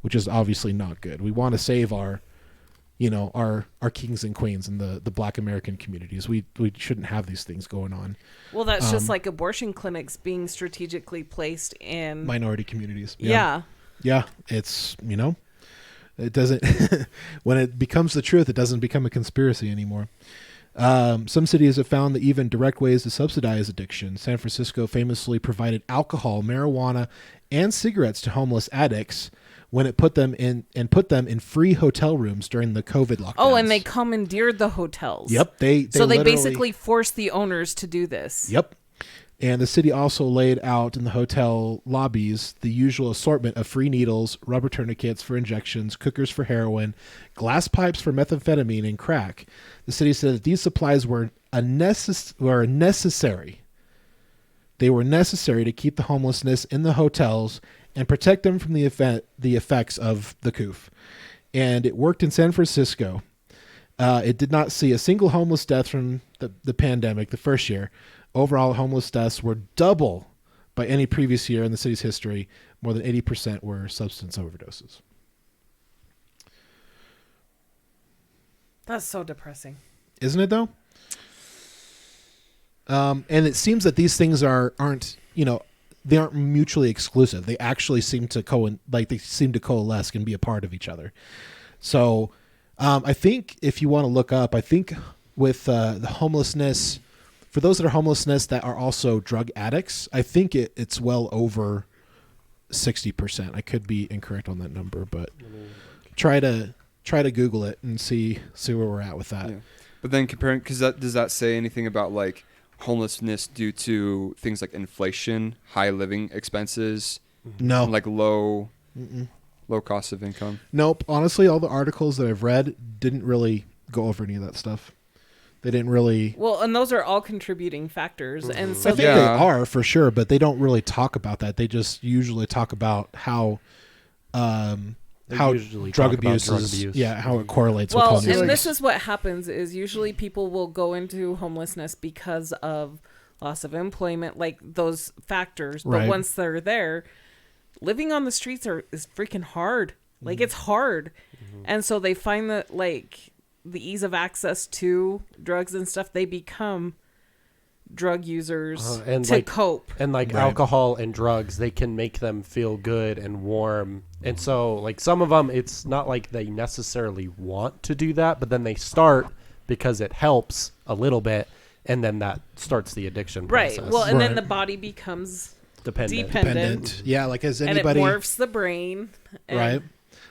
which is obviously not good. We want to save our kings and queens in the Black American communities. We shouldn't have these things going on. Well, that's just like abortion clinics being strategically placed in minority communities. Yeah. Yeah. It's, it doesn't, when it becomes the truth, it doesn't become a conspiracy anymore. Some cities have found that even direct ways to subsidize addiction. San Francisco famously provided alcohol, marijuana, and cigarettes to homeless addicts when it put them in free hotel rooms during the COVID lockdowns. Oh, and they commandeered the hotels. Yep. They basically forced the owners to do this. Yep. And the city also laid out in the hotel lobbies the usual assortment of free needles, rubber tourniquets for injections, cookers for heroin, glass pipes for methamphetamine and crack. The city said that these supplies were necessary. They were necessary to keep the homelessness in the hotels and protect them from the effects of the COOF. And it worked in San Francisco. It did not see a single homeless death from the pandemic the first year. Overall, homeless deaths were double by any previous year in the city's history. More than 80% were substance overdoses. That's so depressing. Isn't it, though? And it seems that these things aren't mutually exclusive. They actually seem to coalesce and be a part of each other. So I think if you want to look up, I think with the homelessness, for those that are homelessness that are also drug addicts, I think it's well over 60%. I could be incorrect on that number, but try to Google it and see where we're at with that. Yeah. But then comparing, because does that say anything about like homelessness due to things like inflation, high living expenses, No, and like low cost of income? Nope. Honestly, all the articles that I've read didn't really go over any of that stuff. They didn't really. Well, and those are all contributing factors, and so I think they are for sure, but they don't really talk about that. They just usually talk about how drug abuse is, how it correlates with homelessness. And this is what happens is usually people will go into homelessness because of loss of employment, like those factors. But once they're there, living on the streets is freaking hard. Like it's hard. And so they find that like the ease of access to drugs and stuff, they become drug users to cope. And like alcohol and drugs, they can make them feel good and warm. And so like some of them, it's not like they necessarily want to do that, but then they start because it helps a little bit, and then that starts the addiction process. Right. Well, and then the body becomes dependent. Yeah, like has anybody... And it morphs the brain. Right.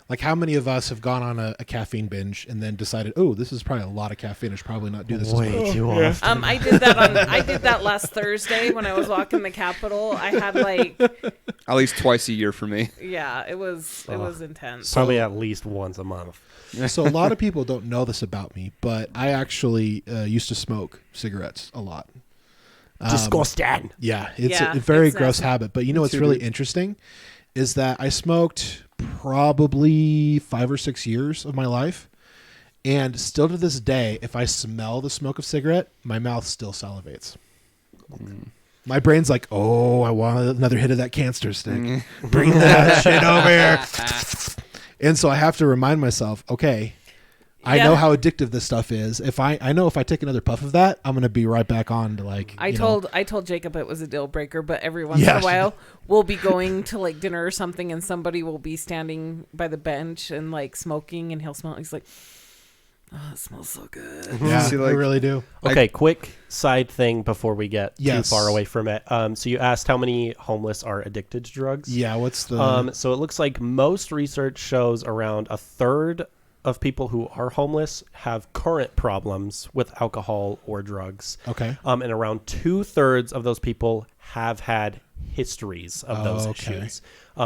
Like how many of us have gone on a caffeine binge and then decided, oh, this is probably a lot of caffeine. I should probably not do this. Way too often. I did that last Thursday when I was walking the Capitol. I had like at least twice a year for me. Yeah, it was intense. Probably at least once a month. So a lot of people don't know this about me, but I actually used to smoke cigarettes a lot. Disgusting. Yeah, it's a very gross habit. But you know what's really interesting is that I smoked probably 5 or 6 years of my life, and still to this day, if I smell the smoke of cigarette, my mouth still salivates. My brain's like, oh, I want another hit of that cancer stick. Bring that shit over here. And so I have to remind myself, okay, I know how addictive this stuff is. If I know if I take another puff of that, I'm gonna be right back on to like. I told Jacob it was a deal breaker, but every once in a while we'll be going to like dinner or something, and somebody will be standing by the bench and like smoking, and he'll smell. He's like, "Oh, it smells so good." Yeah, See, like, I really do. Okay, quick side thing before we get too Yes. far away from it. So you asked how many homeless are addicted to drugs? Yeah, what's the? So it looks like most research shows around a third of people who are homeless have current problems with alcohol or drugs. Okay. And around 2/3 of those people have had histories of those issues.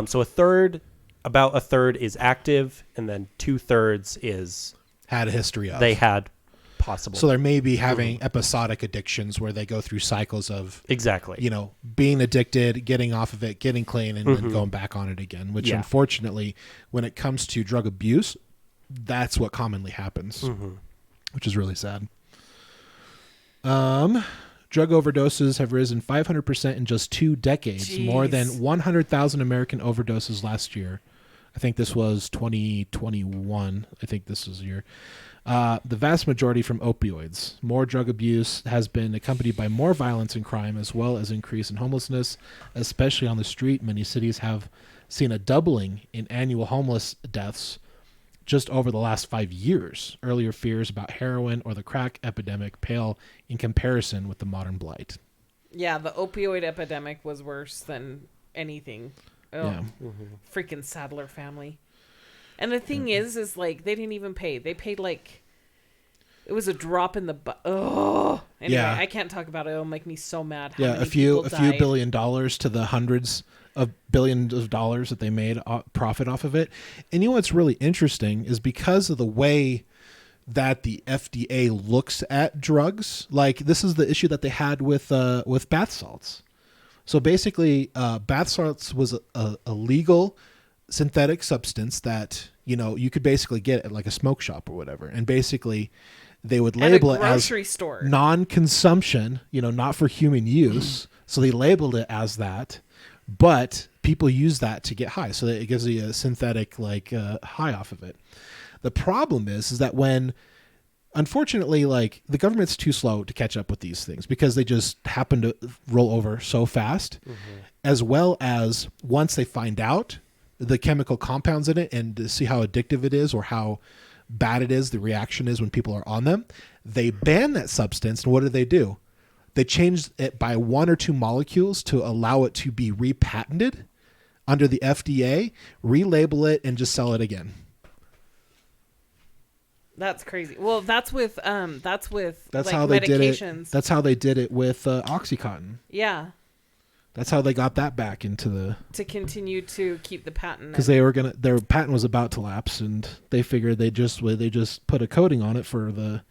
So about a third is active, and then 2/3 is Had a history of. they had possible. So they're maybe having episodic addictions where they go through cycles of, Exactly. being addicted, getting off of it, getting clean, and then going back on it again, which unfortunately, when it comes to drug abuse, that's what commonly happens, which is really sad. Drug overdoses have risen 500% in just 2 decades, Jeez. more than 100,000 American overdoses last year. I think this was 2021. I think this was the year. The vast majority from opioids. More drug abuse has been accompanied by more violence and crime, as well as increase in homelessness, especially on the street. Many cities have seen a doubling in annual homeless deaths just over the last 5 years. Earlier fears about heroin or the crack epidemic pale in comparison with the modern blight. Yeah, the opioid epidemic was worse than anything. Oh, Yeah. freaking Sadler family. And the thing is like they didn't even pay. They paid like it was a drop in the oh. Anyway, Yeah. I can't talk about it. It'll make me so mad. How Yeah, many a few people died. $1 billion to the hundreds of billions of dollars that they made profit off of it. And you know what's really interesting is because of the way that the FDA looks at drugs. Like this is the issue that they had with bath salts. So basically, bath salts was a legal synthetic substance that you could basically get at like a smoke shop or whatever, and basically they would label at a it as grocery store. non-consumption, not for human use. So they labeled it as that, but people use that to get high. So that it gives you a synthetic high off of it. The problem is that when, unfortunately, like the government's too slow to catch up with these things because they just happen to roll over so fast, as well as once they find out the chemical compounds in it and to see how addictive it is or how bad it is, the reaction is when people are on them, they ban that substance. And what do? They change it by 1 or 2 molecules to allow it to be repatented under the FDA, relabel it, and just sell it again. That's crazy. Well, that's with That's like, how they did it. medications. That's how they did it with Oxycontin. Yeah, That's how they got that back into the, to continue to keep the patent. because their patent was about to lapse, and they figured they just put a coating on it for the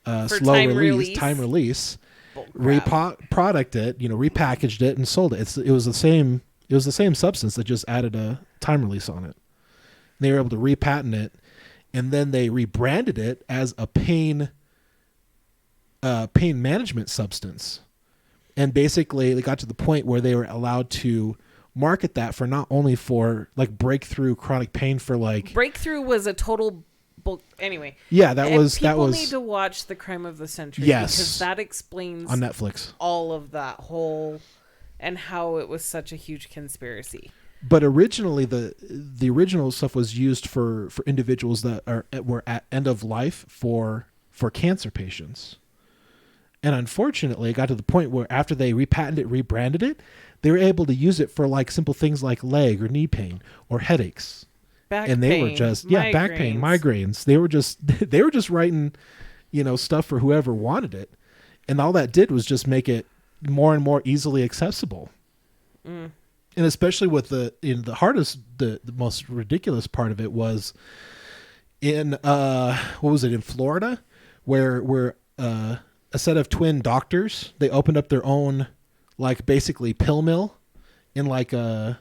slow time time release, Bullcrap. repackaged it, and sold it. It was the same substance that just added a time release on it. They were able to repatent it, and then they rebranded it as a pain management substance. And basically, they got to the point where they were allowed to market that for not only for like breakthrough chronic pain for like Breakthrough was a total anyway. Yeah, that was People need to watch The Crime of the Century. Yes. Because that explains on Netflix. all of that whole and how it was such a huge conspiracy. But originally, the original stuff was used for individuals that were at end of life for cancer patients. And unfortunately, it got to the point where after they rebranded it, they were able to use it for like simple things like leg or knee pain or headaches. Back And they pain, were just back pain, migraines. They were just writing, stuff for whoever wanted it, and all that did was just make it more and more easily accessible. And especially with the most ridiculous part of it was in what was it, in Florida, where a set of twin doctors, they opened up their own like basically pill mill in like a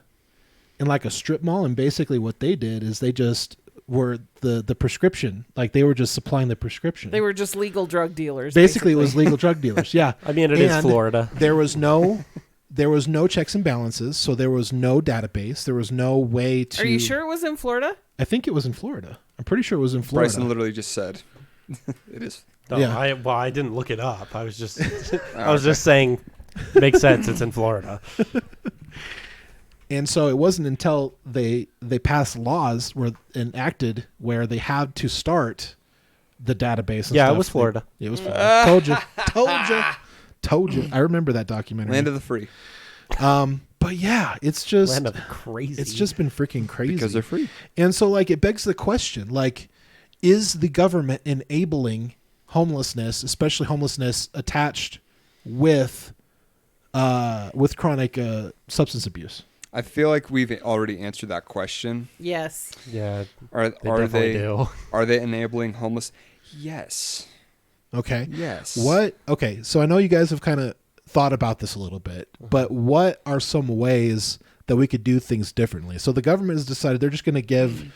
strip mall, and basically what they did is they just were the prescription, like they were just supplying the prescription. They were just legal drug dealers. Basically, it was legal drug dealers. Yeah. I mean, it is Florida. There was no checks and balances, so there was no database. There was no way to. Are you sure it was in Florida? I think it was in Florida. I'm pretty sure it was in Florida. Bryson literally just said it is. No, Yeah. I didn't look it up. I was just just saying, makes sense. It's in Florida. And so it wasn't until they passed laws were enacted where they had to start the database. And Yeah, stuff. it was Florida. It was Florida. Told you. I remember that documentary. Land of the free. But yeah, it's just Land of the crazy. it's just been freaking crazy Because they're free. And so like it begs the question, like, is the government enabling homelessness, especially homelessness attached with chronic substance abuse? I feel like we've already answered that question. Yes. Yeah, Are definitely do. Are they enabling homeless? Yes. Okay. Yes. What? Okay. So I know you guys have kind of thought about this a little bit, but what are some ways that we could do things differently? So the government has decided they're just going to give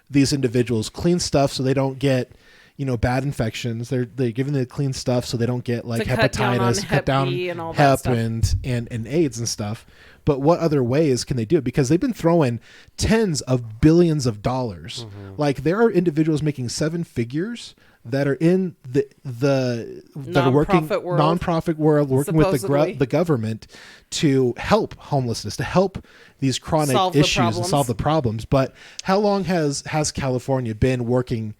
these individuals clean stuff so they don't get, bad infections. They're giving them clean stuff so they don't get like To cut down on hepatitis, Hep B and all that Hep stuff. and AIDS and stuff. But what other ways can they do it? Because they've been throwing tens of billions of dollars. Like there are individuals making 7 figures that are in that are working Nonprofit world. nonprofit world, working with Supposedly. the government to help homelessness, to help these chronic Solve the issues and problems. solve the problems. But how long has California been working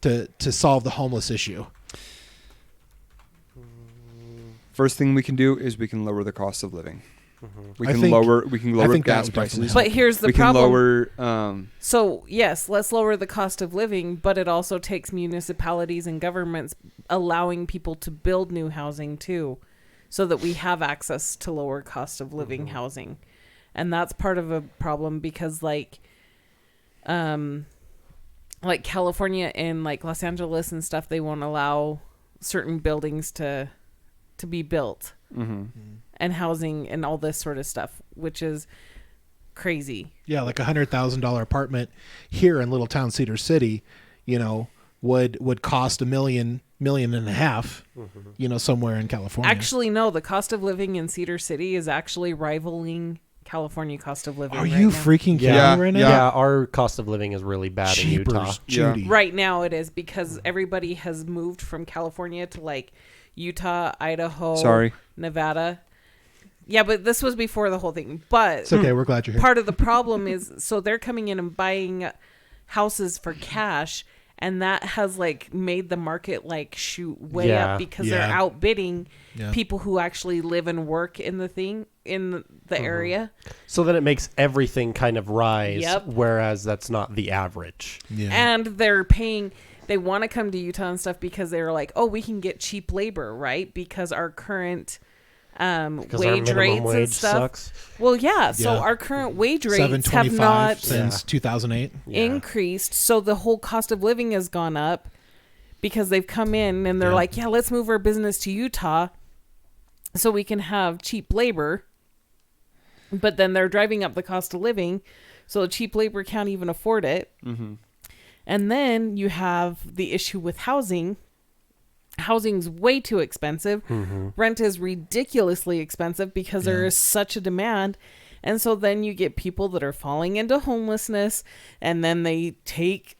to solve the homeless issue? First thing we can do is we can lower the cost of living. We I can think- lower I think that gas would definitely prices. But here's the we problem. can lower So, yes, let's lower the cost of living, but it also takes municipalities and governments allowing people to build new housing too, so that we have access to lower cost of living housing. And that's part of a problem because like California and like Los Angeles and stuff, they won't allow certain buildings to be built and housing and all this sort of stuff, which is crazy. Yeah, like $100,000 apartment here in little town Cedar City, would cost $1.5 million, somewhere in California. Actually, no, the cost of living in Cedar City is actually rivaling California cost of living. Are right you now. freaking kidding Yeah, me right now? Yeah, our cost of living is really bad in Utah. Jeepers, Judy. Right now it is because everybody has moved from California to like Utah, Idaho, Nevada. Yeah, but this was before the whole thing. But It's okay. We're glad you're here. part of the problem is so they're coming in and buying houses for cash, and that has like made the market like shoot way up because they're Yeah. outbidding Yeah. people who actually live and work in the area. So then it makes everything kind of rise, Yep. whereas that's not the average. Yeah. And they're paying. They want to come to Utah and stuff because they're like, oh, we can get cheap labor, right? Because our current Because wage our minimum rates wage and stuff. sucks. Well, yeah. So Yeah. our current wage rates have $7.25 not since 2008. Yeah. increased. So the whole cost of living has gone up because they've come in and they're Yeah. like, yeah, let's move our business to Utah so we can have cheap labor. But then they're driving up the cost of living. So the cheap labor can't even afford it. And then you have the issue with housing. Housing's way too expensive. Rent is ridiculously expensive because there is such a demand. And so then you get people that are falling into homelessness, and then they take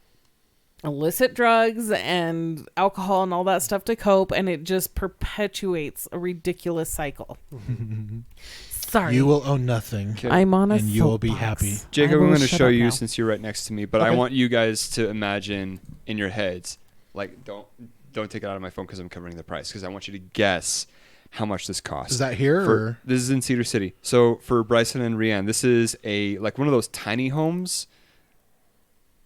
illicit drugs and alcohol and all that stuff to cope, and it just perpetuates a ridiculous cycle. Sorry. You will own nothing. Okay. I'm on a and you will be soapbox. happy. Jacob, I I'm will going to shut show up you now. since you're right next to me, but Okay. I want you guys to imagine in your heads, like don't take it out of my phone because I'm covering the price, because I want you to guess how much this costs. Is that here or? This is in Cedar City. So for Bryson and Rianne, this is like one of those tiny homes.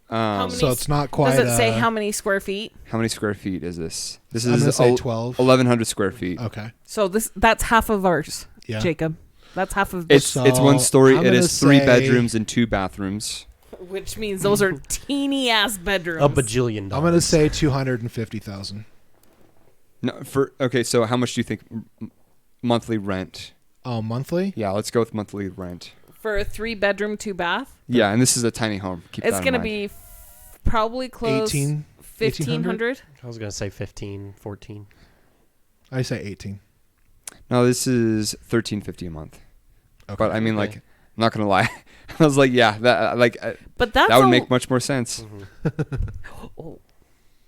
How many So it's not quite. Does it say how many square feet? How many square feet is this? This I'm is gonna say 12. 1,100 square feet. Okay. So that's half of ours, Yeah. Jacob. That's half of It's So, one story. I'm It gonna is 3 say- bedrooms and 2 bathrooms. which means those are teeny ass bedrooms. A bajillion dollars. I'm gonna say 250,000. No, okay. So how much do you think monthly rent? Oh, monthly? Yeah, let's go with monthly rent. For a 3-bedroom, 2-bath. Yeah, and this is a tiny home. Keep It's that in going to mind. be probably close 1,500? I was going to say 15, 14. I say 18. No, this is $13.50 a month. Okay. But I mean, Okay. like not gonna lie. I was like, yeah, But that's that would a- make much more sense. Oh,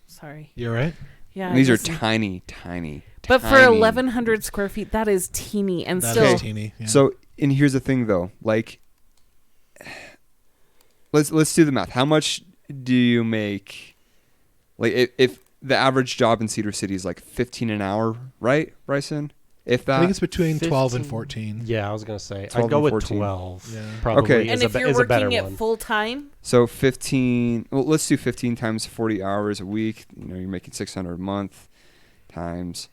sorry. You're right. Yeah. And these are just- tiny. But for tiny. 1,100 square feet, that is teeny, and That still. is teeny. Yeah. So, and here's the thing, though. Like, let's do the math. How much do you make? Like, if the average job in Cedar City is like 15 an hour, right, Bryson? If I think that. it's between 12 and 15. 14. Yeah, I was gonna say 12 I'd go and with 14. 12. Yeah. Probably Okay. And is, if a, you're is a better working it one. full time, So 15. Well, let's do 15 times 40 hours a week. You know, you're making 600 a month times.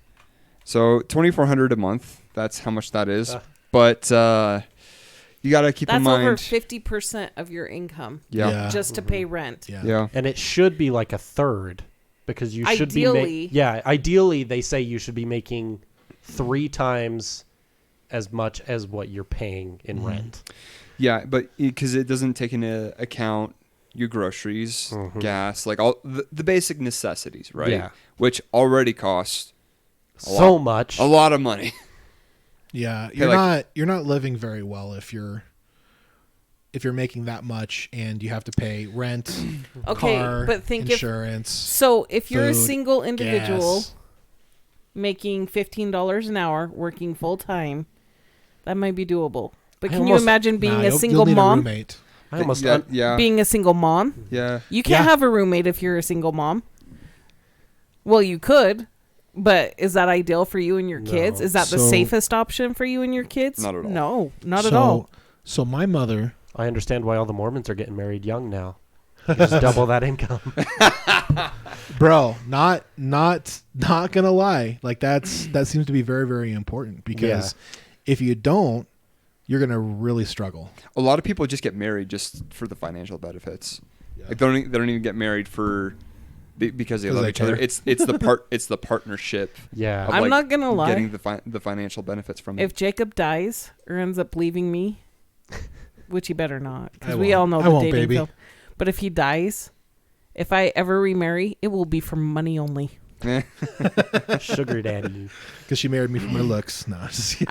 So 2,400 a month. That's how much that is. But you got to keep in that's over mind. 50% of your income Yeah. Yeah. just to pay rent. Yeah. Yeah. And it should be like a third because you should Ideally. be ideally they say you should be making 3 times as much as what you're paying in rent. Yeah, but because it doesn't take into account your groceries, gas, like all the basic necessities, right? Yeah. Which already cost So much. a lot of money. Yeah, like- you're not living very well if you're making that much and you have to pay rent, Okay, car, but think insurance. So if you're a food, single individual gas. making $15 an hour, working full time, that might be doable. But I can you almost- imagine being Nah, a you'll single need mom? A roommate. I almost yeah. Being a single mom? Yeah. You can't Yeah. have a roommate if you're a single mom. Well, you could, but is that ideal for you and your kids? No. Is that the So- safest option for you and your kids? Not at all. No, not at all. So my mother, I understand why all the Mormons are getting married young now. You just double that income. bro, not gonna lie, like that seems to be very, very important because if you don't, you're gonna really struggle. A lot of people just get married just for the financial benefits. Yeah. Like they don't even get married because they 'Cause love they each other. care. It's the partnership. Yeah. Of I'm like not gonna lie. Getting the financial benefits from it. If Jacob dies or ends up leaving me, which he better not, I because we won't. all know I the won't, dating baby. film. But if he dies, if I ever remarry, it will be for money only. Sugar daddy. Because she married me for my looks. No, just kidding.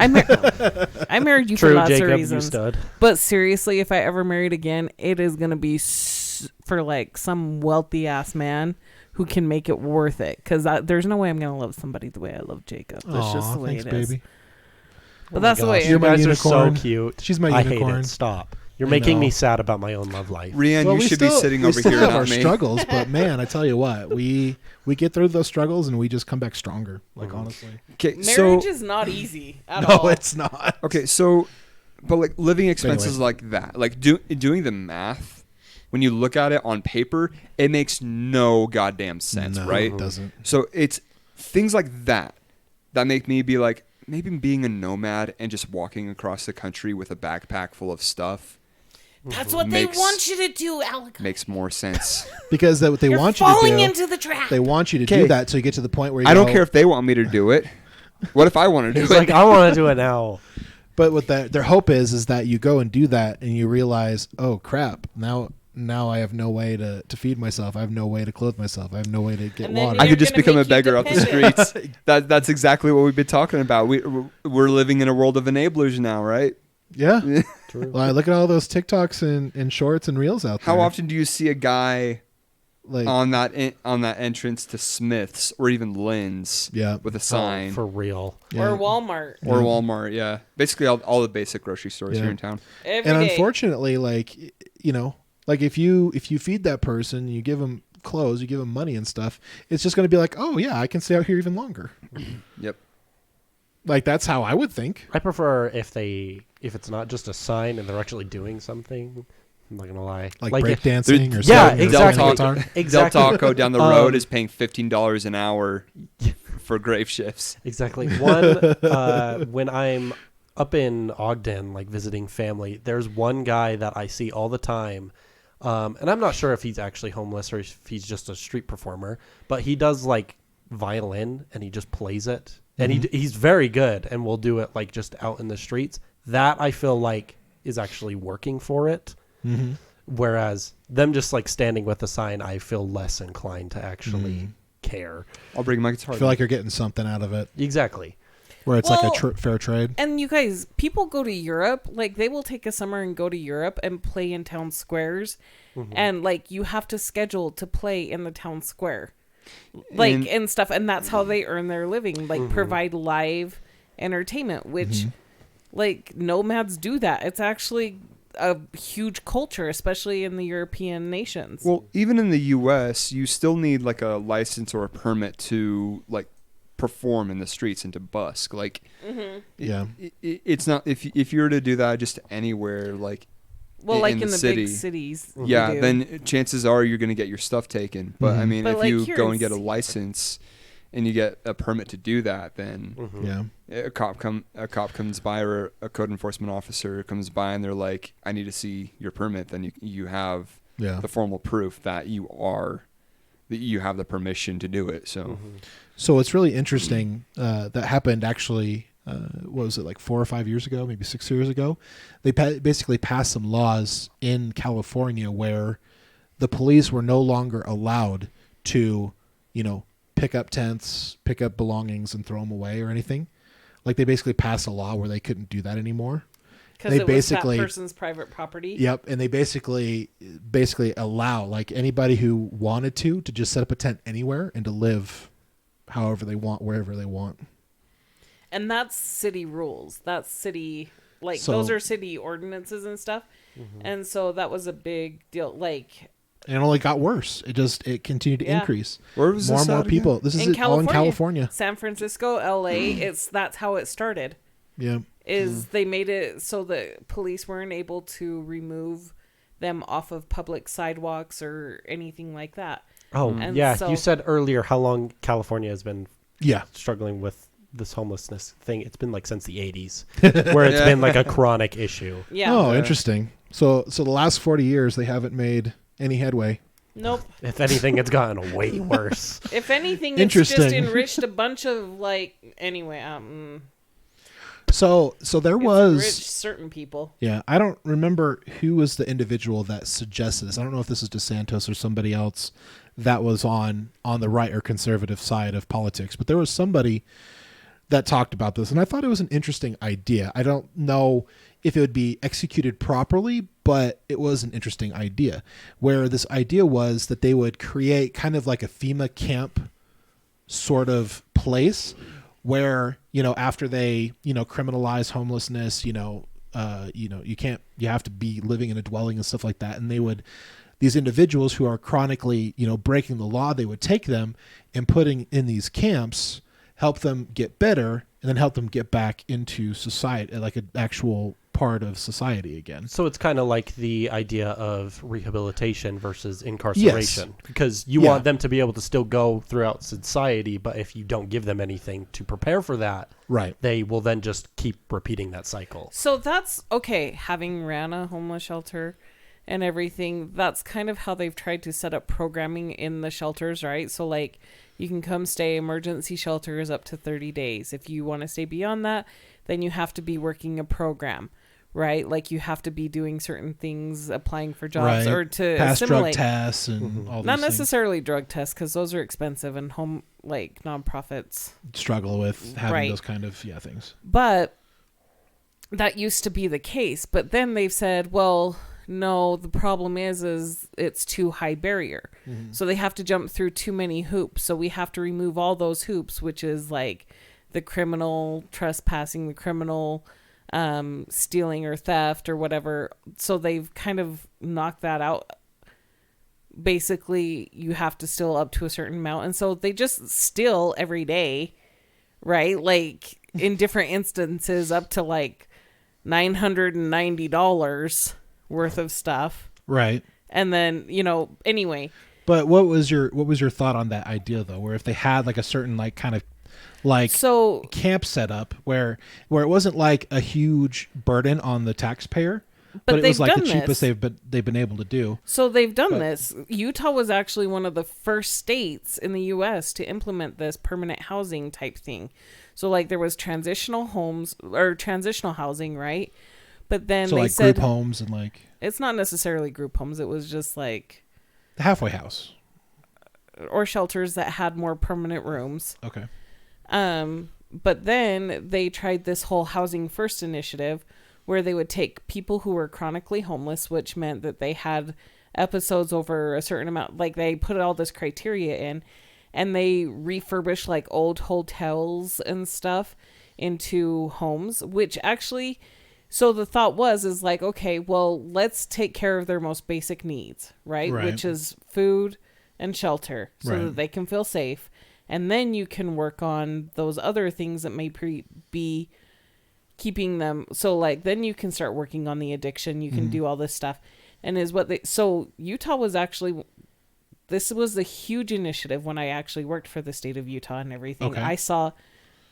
I married you for True, lots Jacob, of you reasons. stud. But seriously, if I ever married again, it is gonna be for like some wealthy ass man who can make it worth it. Because there's no way I'm gonna love somebody the way I love Jacob. That's just Aw, the way thanks, it is. baby. But that's the way. You You're my guys are so unicorn. cute. She's my I hate unicorn. it. Stop. You're I making know. me sad about my own love life. Rian, Well, you we should be still- sitting we over still here, have not our me. struggles, but man, I tell you what, we get through those struggles and we just come back stronger. Like honestly, Okay, Marriage so is not easy at no, all. it's not. okay, so but like living expenses anyway. like that, like doing the math, when you look at it on paper, it makes no goddamn sense, No, right? It doesn't. So it's things like that make me be like, maybe being a nomad and just walking across the country with a backpack full of stuff That's what Makes- they want you to do, Alec. makes more sense. Because what they You're want you to falling do, into the trap. they want you to Okay. do that so you get to the point where you I don't go- care if they want me to do it. What if I want to do He's it? like, I want to do it now. But what their hope is that you go and do that and you realize, oh crap, now I have no way to feed myself. I have no way to clothe myself. I have no way to get And then water. I You're could just gonna become a make you beggar off the dependent. streets. That's exactly what we've been talking about. We're living in a world of enablers now, right? Yeah. True. Well, look at all those TikToks and shorts and reels out there. How often do you see a guy Like, on that entrance to Smith's or even Lynn's yeah. with a sign Oh, for real. Yeah. Or Walmart. or Yeah. Walmart? Yeah, basically all the basic grocery stores Yeah. here in town. Every And day. unfortunately, like, you know, like if you feed that person, you give them clothes, you give them money and stuff, it's just going to be like, oh yeah, I can stay out here even longer. Yep. Like that's how I would think. I prefer if it's not just a sign and they're actually doing something. I'm not gonna lie. Like it- breakdancing or yeah, something. or exactly. playing guitar. Exactly. Del Taco down the road Um, is paying $15 an hour for grave shifts. Exactly. When I'm up in Ogden, like visiting family, there's one guy that I see all the time. And I'm not sure if he's actually homeless or if he's just a street performer, but he does like violin and he just plays it. And he's very good and will do it like just out in the streets. That I feel like is actually working for it. Mm-hmm. Whereas them just like standing with a sign, I feel less inclined to actually care. I'll bring my guitar. I feel like you're getting something out of it. Exactly. where it's Well, like a fair trade. And you guys, people go to Europe, like they will take a summer and go to Europe and play in town squares. And like you have to schedule to play in the town square. Like and stuff. And that's how they earn their living. Like provide live entertainment, which like nomads do that. It's actually a huge culture, especially in the European nations. Well, even in the U.S., you still need like a license or a permit to like perform in the streets and to busk. Like, it's not if you were to do that just anywhere, like, well, like in the city, big cities, yeah, you do. then chances are you're going to get your stuff taken. But I mean, But if like you here go in and get a license and you get a permit to do that, then a cop comes by, or a code enforcement officer comes by, and they're like, "I need to see your permit." Then you have the formal proof that you have the permission to do it. So, So it's really interesting that happened actually. What was it, like 4 or 5 years ago, maybe 6 years ago? They basically passed some laws in California where the police were no longer allowed to, pick up tents, pick up belongings, and throw them away or anything. Like they basically passed a law where they couldn't do that anymore. Because it was that person's private property. Yep, and they basically allow like anybody who wanted to just set up a tent anywhere and to live however they want, wherever they want. And that's city rules. That's city, like So- those are city ordinances and stuff. And so that was a big deal. Like And it only got worse. It continued to Yeah. increase. where was More this and more at people. again? This is in all in California, California. San Francisco, LA. That's how it started. Yeah. Is they made it so that police weren't able to remove them off of public sidewalks or anything like that. Oh, And yeah. so- You said earlier how long California has been Yeah. struggling with this homelessness thing. It's been like since the 80s, where it's been like a chronic issue. Yeah. Oh, interesting. So the last 40 years they haven't made any headway. Nope. If anything, it's gotten way worse. If anything, it's just Interesting. enriched a bunch of like. Anyway, So there it's was enriched certain people. Yeah, I don't remember who was the individual that suggested this. I don't know if this is DeSantis or somebody else that was on the right or conservative side of politics, but there was somebody that talked about this, and I thought it was an interesting idea. I don't know if it would be executed properly, but it was an interesting idea, where this idea was that they would create kind of like a FEMA camp sort of place where, after they, criminalize homelessness, you have to be living in a dwelling and stuff like that. And these individuals who are chronically, breaking the law, they would take them and putting in these camps, help them get better, and then help them get back into society, like an actual part of society again. So it's kind of like the idea of rehabilitation versus incarceration, because you Yeah. want them to be able to still go throughout society, but if you don't give them anything to prepare for that, Right. they will then just keep repeating that cycle. So that's okay. Having ran a homeless shelter and everything, that's kind of how they've tried to set up programming in the shelters, right? So like you can come stay emergency shelters up to 30 days. If you want to stay beyond that, then you have to be working a program, right? Like you have to be doing certain things, applying for jobs Right. or to Pass drug assimilate. tests and all these Not things. necessarily drug tests because those are expensive and nonprofits. Struggle with having Right. those kind of things. But that used to be the case. But then they've said, well, no, the problem is it's too high barrier. So they have to jump through too many hoops. So we have to remove all those hoops, which is like the criminal trespassing, the criminal stealing or theft or whatever. So they've kind of knocked that out. Basically, you have to steal up to a certain amount. And so they just steal every day, right? Like in different instances up to like $990 worth of stuff. Right. And then, anyway. But what was your thought on that idea though, where if they had like a certain like kind of like So camp set up where it wasn't like a huge burden on the taxpayer, but it they've was like the done cheapest this. they've been able to do. So they've done this. Utah was actually one of the first states in the U.S. to implement this permanent housing type thing. So like there was transitional homes or transitional housing, right? But then So they like said group homes and like it's not necessarily group homes. It was just like the halfway house. or shelters that had more permanent rooms. Okay. But then they tried this whole Housing First initiative where they would take people who were chronically homeless, which meant that they had episodes over a certain amount, like they put all this criteria in, and they refurbished like old hotels and stuff into homes, which actually, so the thought is like, okay, well, let's take care of their most basic needs, right? Which is food and shelter, so that they can feel safe. And then you can work on those other things that may be keeping them. So like, then you can start working on the addiction. You can do all this stuff. And so Utah was actually, this was a huge initiative when I actually worked for the state of Utah and everything. Okay.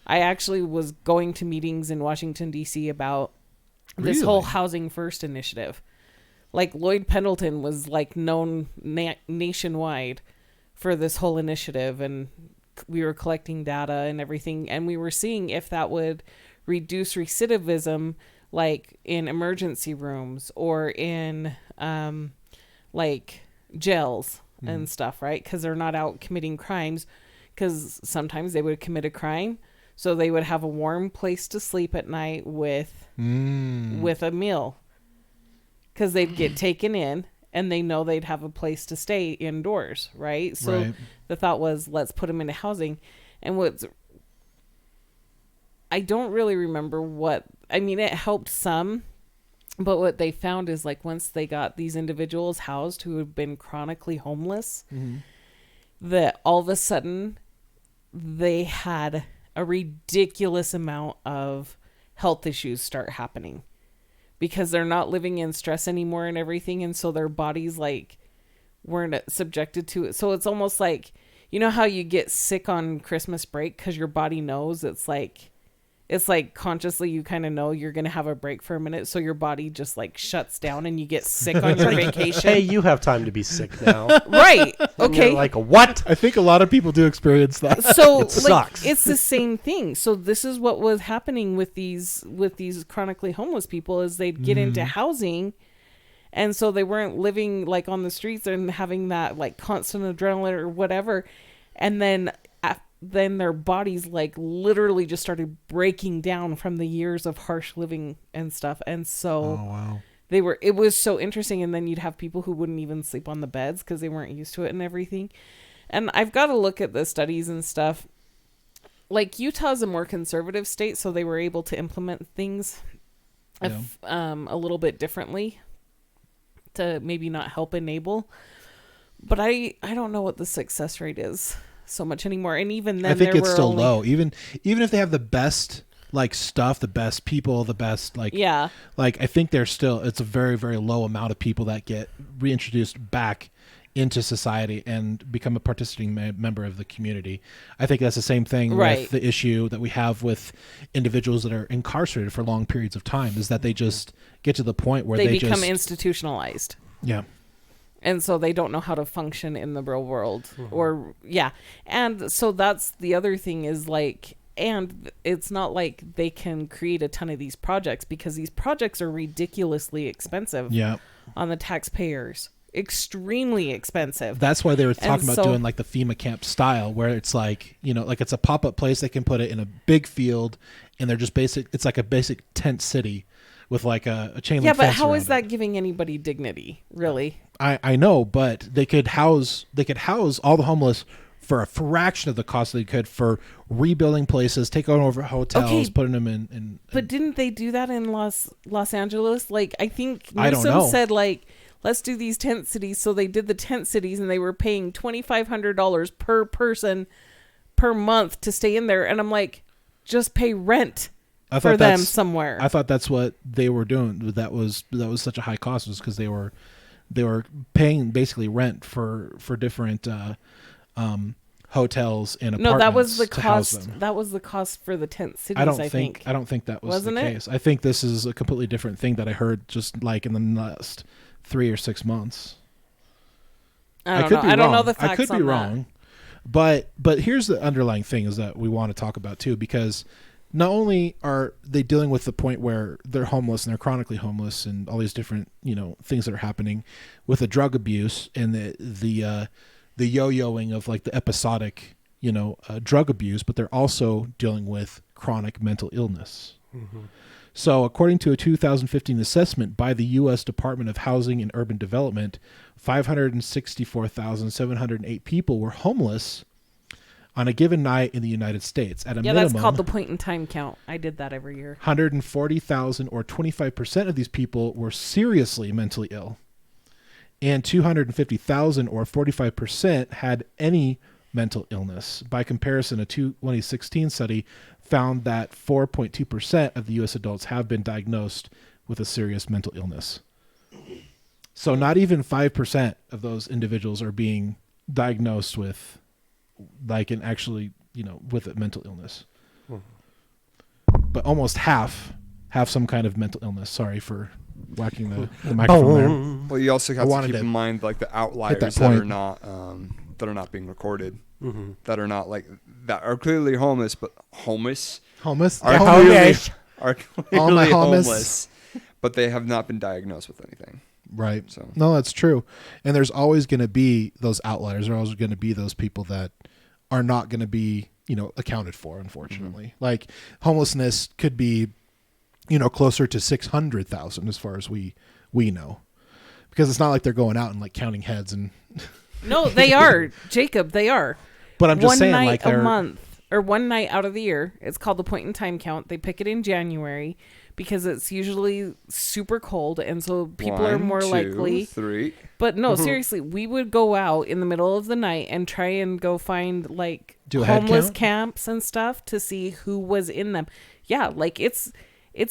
I actually was going to meetings in Washington, D.C. about this whole Housing First initiative. Like Lloyd Pendleton was like known nationwide for this whole initiative, and we were collecting data and everything, and we were seeing if that would reduce recidivism, like in emergency rooms or in like jails and stuff, right? Because they're not out committing crimes, because sometimes they would commit a crime, so they would have a warm place to sleep at night with a meal, because they'd get taken in and they know they'd have a place to stay indoors, right? So the thought was, let's put them into housing. And I don't really remember it helped some, but what they found is like once they got these individuals housed who had been chronically homeless, that all of a sudden they had a ridiculous amount of health issues start happening, because they're not living in stress anymore and everything. And so their bodies like weren't subjected to it. So it's almost like, you know how you get sick on Christmas break because your body knows it's like consciously you kind of know you're going to have a break for a minute. So your body just like shuts down and you get sick on your vacation. Hey, you have time to be sick now. Right. And Okay. you're like, what? I think a lot of people do experience that. So It sucks. it's the same thing. So this is what was happening with these chronically homeless people, is they'd get into housing, and so they weren't living like on the streets and having that like constant adrenaline or whatever, and then their bodies like literally just started breaking down from the years of harsh living and stuff. And so it was so interesting. And then you'd have people who wouldn't even sleep on the beds because they weren't used to it and everything. And I've got to look at the studies and stuff. Like Utah's a more conservative state, so they were able to implement things a little bit differently to maybe not help enable. But I don't know what the success rate is so much anymore. And even then, I think it's still low. Even if they have the best like stuff, the best people, the best like I think it's a very, very low amount of people that get reintroduced back into society and become a participating member of the community. I think that's the same thing with the issue that we have with individuals that are incarcerated for long periods of time, is that they just get to the point where they become institutionalized. Yeah. And so they don't know how to function in the real world And so that's the other thing is like, and it's not like they can create a ton of these projects, because these projects are ridiculously expensive on the taxpayers. Extremely expensive. That's why they were talking about doing like the FEMA camp style, where it's like, like it's a pop-up place. They can put it in a big field, and they're just it's like a basic tent city with like a chain link fence. Yeah, but how is that giving anybody dignity, really? I know, but they could house all the homeless for a fraction of the cost they could for rebuilding places, taking over hotels, putting them in. But didn't they do that in Los Angeles? Like, I think Newsom said like, let's do these tent cities. So they did the tent cities, and they were paying $2,500 per person per month to stay in there. And I'm like, just pay rent for them somewhere. I thought that's what they were doing. That was such a high cost, was because they were paying basically rent for different hotels and apartments. No, that was the to house cost. them. That was the cost for the tent cities. I don't think that was Wasn't the it? case. I think this is a completely different thing that I heard just like in the last 3 or 6 months. I don't know the facts. I could be wrong, but here's the underlying thing is that we want to talk about too, because not only are they dealing with the point where they're homeless and they're chronically homeless and all these different things that are happening with the drug abuse and the yo-yoing of like the episodic drug abuse, but they're also dealing with chronic mental illness. So according to a 2015 assessment by the U.S. Department of Housing and Urban Development, 564,708 people were homeless on a given night in the United States. At a minimum, that's called the point in time count. I did that every year. 140,000 or 25% of these people were seriously mentally ill. And 250,000 or 45% had any mental illness. By comparison, a 2016 study found that 4.2% of the U.S. adults have been diagnosed with a serious mental illness. So not even 5% of those individuals are being diagnosed with, like, an actually, with a mental illness. But almost half have some kind of mental illness. Sorry for whacking the microphone there. Well, you also have to keep in mind, like, the outliers that are not being recorded, that are not that are clearly homeless, but homeless All clearly my homeless, but they have not been diagnosed with anything. Right. So no, that's true. And there's always going to be those outliers. There's always going to be those people that are not going to be, accounted for, unfortunately. Like, homelessness could be, closer to 600,000 as far as we know, because it's not like they're going out and like counting heads and. No, they are, Jacob. They are. But I'm just one saying, night like, a month or one night out of the year. It's called the point in time count. They pick it in January because it's usually super cold, and so people are more likely. 3. But no, seriously, we would go out in the middle of the night and try and go find like Do a head homeless count? camps and stuff to see who was in them. Yeah, like it's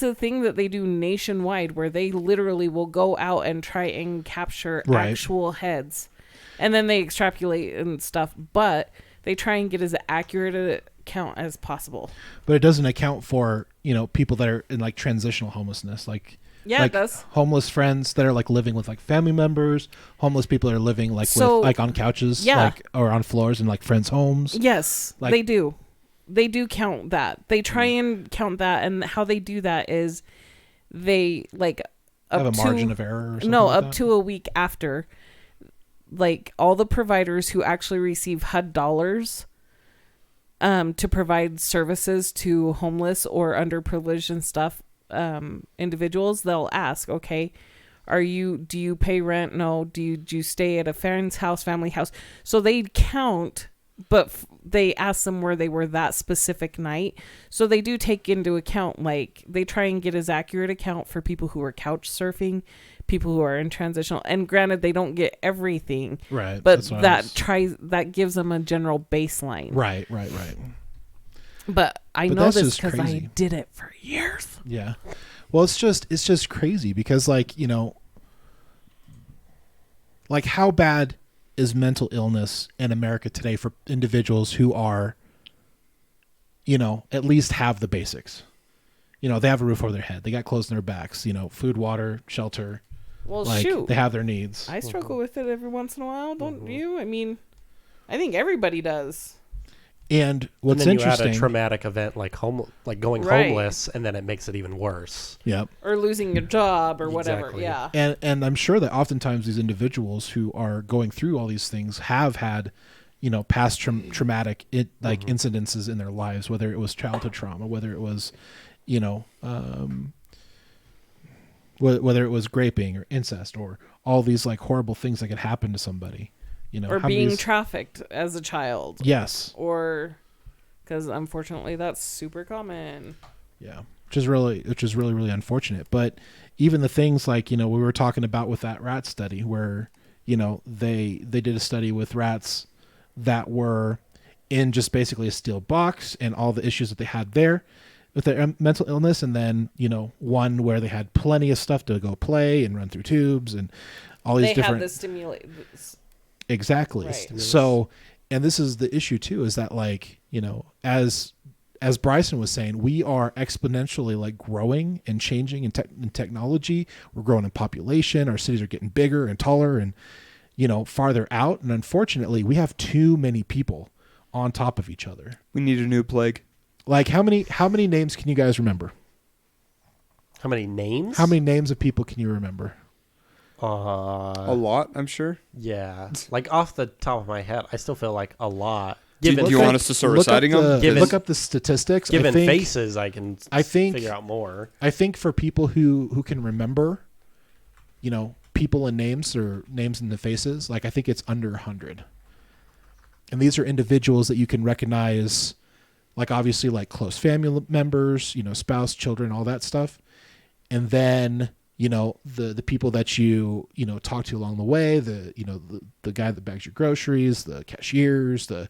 a thing that they do nationwide where they literally will go out and try and capture Right. actual heads. And then they extrapolate and stuff, but they try and get as accurate a count as possible. But it doesn't account for, people that are in like transitional homelessness, like. Yeah, like it does. homeless friends that are like living with like family members, homeless people that are living like So, with like on couches, yeah. like, or on floors in like friends' homes. Yes, Like- they do. They do count that. They try and count that, and how they do that is they like Have up a to margin of error or something no like up that? to a week after, like all the providers who actually receive HUD dollars to provide services to homeless or underprivileged and stuff individuals, they'll ask, okay, do you pay rent? No. Do you stay at a friend's house, family house? So they count, but they ask them where they were that specific night. So they do take into account, like they try and get as accurate account for people who are couch surfing, people who are in transitional, and granted they don't get everything, Right. but that's what I that gives them a general baseline. Right. But I But know that's this just because I crazy. did it for years. Yeah. Well, it's just crazy because like, like how bad is mental illness in America today for individuals who are, at least have the basics. They have a roof over their head. They got clothes on their backs, food, water, shelter. Well, Like shoot. they have their needs. I struggle with it every once in a while, don't you? I mean, I think everybody does. And what's and then interesting. you add a traumatic event like going Right. homeless, and then it makes it even worse. Yep. Or losing your job or whatever. Exactly. Yeah. And I'm sure that oftentimes these individuals who are going through all these things have had, past traumatic incidences in their lives, whether it was childhood trauma, whether it was, whether it was raping or incest or all these like horrible things that could happen to somebody, Or how many being of these- trafficked as a child. yes, Or because unfortunately that's super common. yeah, which is really unfortunate. But even the things like we were talking about with that rat study, where they did a study with rats that were in just basically a steel box and all the issues that they had there with their mental illness, and then one where they had plenty of stuff to go play and run through tubes and all these They different have the stimulate. exactly. Right. So, and this is the issue too, is that like as Bryson was saying, we are exponentially like growing and changing in technology. We're growing in population. Our cities are getting bigger and taller and farther out. And unfortunately, we have too many people on top of each other. We need a new plague. Like how many names can you guys remember? How many names? How many names of people can you remember? A lot, I'm sure. Yeah, like off the top of my head, I still feel like a lot. Given, Do you want us to start reciting them? Look up the statistics. Given faces, I think figure out more. I think for people who can remember, people and names or names and the faces, like I think it's under 100. And these are individuals that you can recognize, like obviously like close family members, spouse, children, all that stuff. And then, the people that you talk to along the way, the guy that bags your groceries, the cashiers, the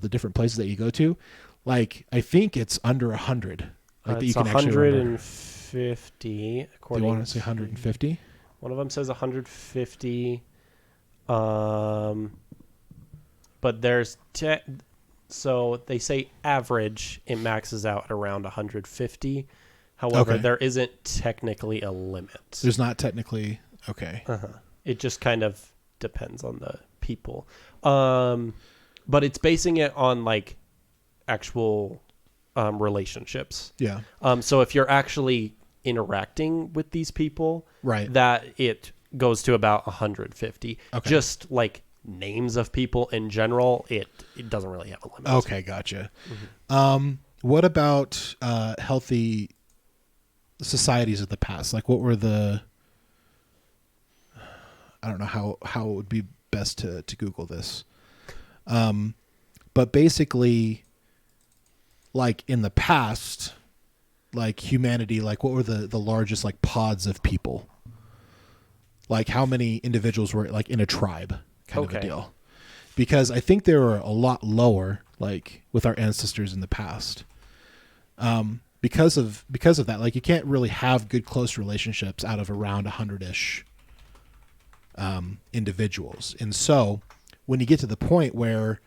different places that you go to. Like, I think it's under 100. Like that you can actually remember. 150. Do you want to say 150? One of them says 150. But there's so they say average, it maxes out at around 150. However, there isn't technically a limit. There's not technically. Okay. It just kind of depends on the people. But it's basing it on like actual relationships. Yeah. So if you're actually interacting with these people, right, that it goes to about 150. Okay. Just like names of people in general, it doesn't really have a limit. Okay, gotcha. What about healthy societies of the past? Like, what were the? I don't know how it would be best to Google this. But basically, like in the past, like humanity, like what were the largest like pods of people? Like how many individuals were like in a tribe kind of a deal? Because I think they were a lot lower, like with our ancestors in the past. Because of that, like you can't really have good close relationships out of around 100-ish individuals. And so when you get to the point where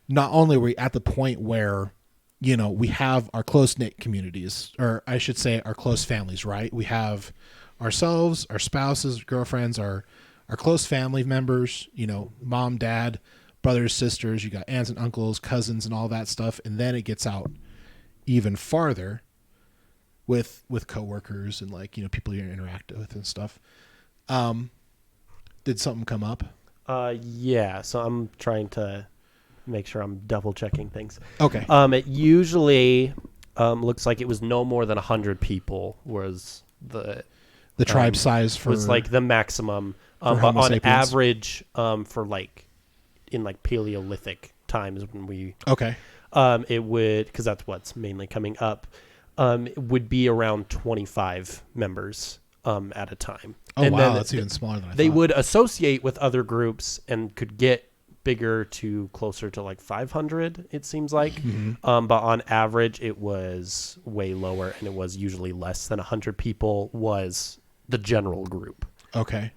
not only are we at the point where, we have our close-knit communities, or I should say our close families, right? We have ourselves, our spouses, girlfriends, our close family members, mom, dad, brothers, sisters, you got aunts and uncles, cousins, and all that stuff. And then it gets out even farther with coworkers and like, people you interact with and stuff. Did something come up? Yeah. So I'm trying to make sure I'm double checking things. Okay. It usually looks like it was no more than 100 people was the tribe size was like the maximum. But Homo on sapiens. average, for like in like Paleolithic times when we it would, because that's what's mainly coming up, it would be around 25 members at a time. Oh, and wow, then that's even smaller than I they thought. would associate with other groups and could get bigger to closer to like 500, it seems like. But on average, it was way lower, and it was usually less than 100 people was the general group. Okay.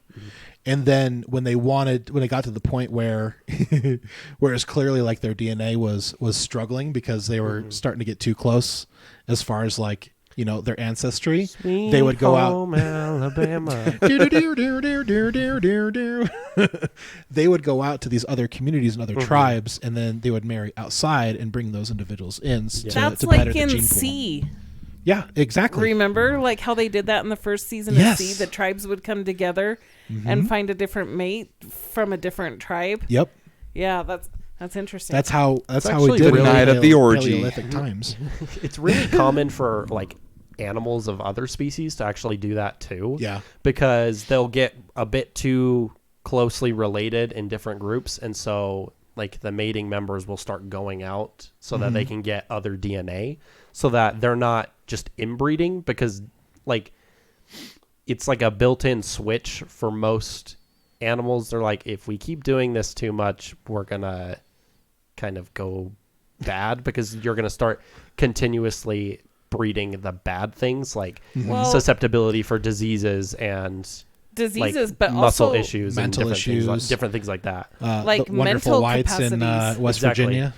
And then when they got to the point where it's clearly like their DNA was struggling because they were starting to get too close as far as like, their ancestry, Sweet they would go home Alabama. They would go out to these other communities and other tribes, and then they would marry outside and bring those individuals in That's to like better the in gene pool. C. Yeah, exactly. Remember like how they did that in the first season of C? The tribes would come together and find a different mate from a different tribe. Yep. Yeah, that's interesting. That's how we actually did really it night in of the orgy. Paleolithic times. It's really common for like animals of other species to actually do that too. Yeah. Because they'll get a bit too closely related in different groups, and so like the mating members will start going out so that they can get other DNA, so that they're not just inbreeding, because like it's like a built-in switch for most animals. They're like, if we keep doing this too much, we're gonna kind of go bad, because you're gonna start continuously breeding the bad things, like susceptibility for diseases and but muscle also issues, mental and issues, different things like that. Like the Wonderful mental Whites in capacities. West Exactly. Virginia.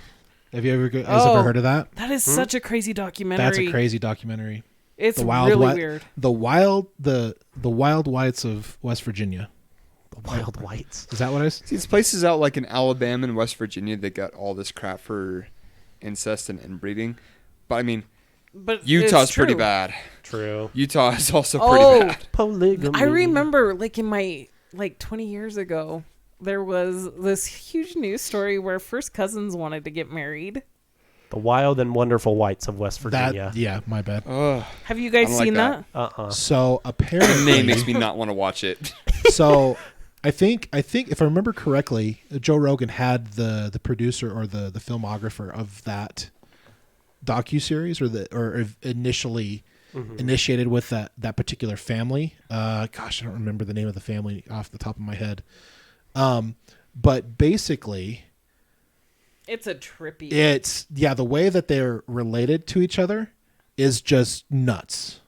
Have you ever heard of that? That is such a crazy documentary. That's a crazy documentary. It's the wild really Wi- weird. The wild whites of West Virginia. The wild whites. Is that what I said? See, it's places out like in Alabama and West Virginia that got all this crap for incest and inbreeding. But I mean, But Utah's it's true. pretty bad. True. Utah is also pretty bad. Polygamy. I remember like in my 20 years ago, there was this huge news story where first cousins wanted to get married. The Wild and Wonderful Whites of West Virginia. My bad. Have you guys I don't like seen that. that? So The apparently, name makes me not want to watch it. so I think if I remember correctly, Joe Rogan had the producer or the filmographer of that docuseries or initially initiated with that particular family. Gosh, I don't remember the name of the family off the top of my head. But basically, It's a trippy. it's the way that they're related to each other is just nuts.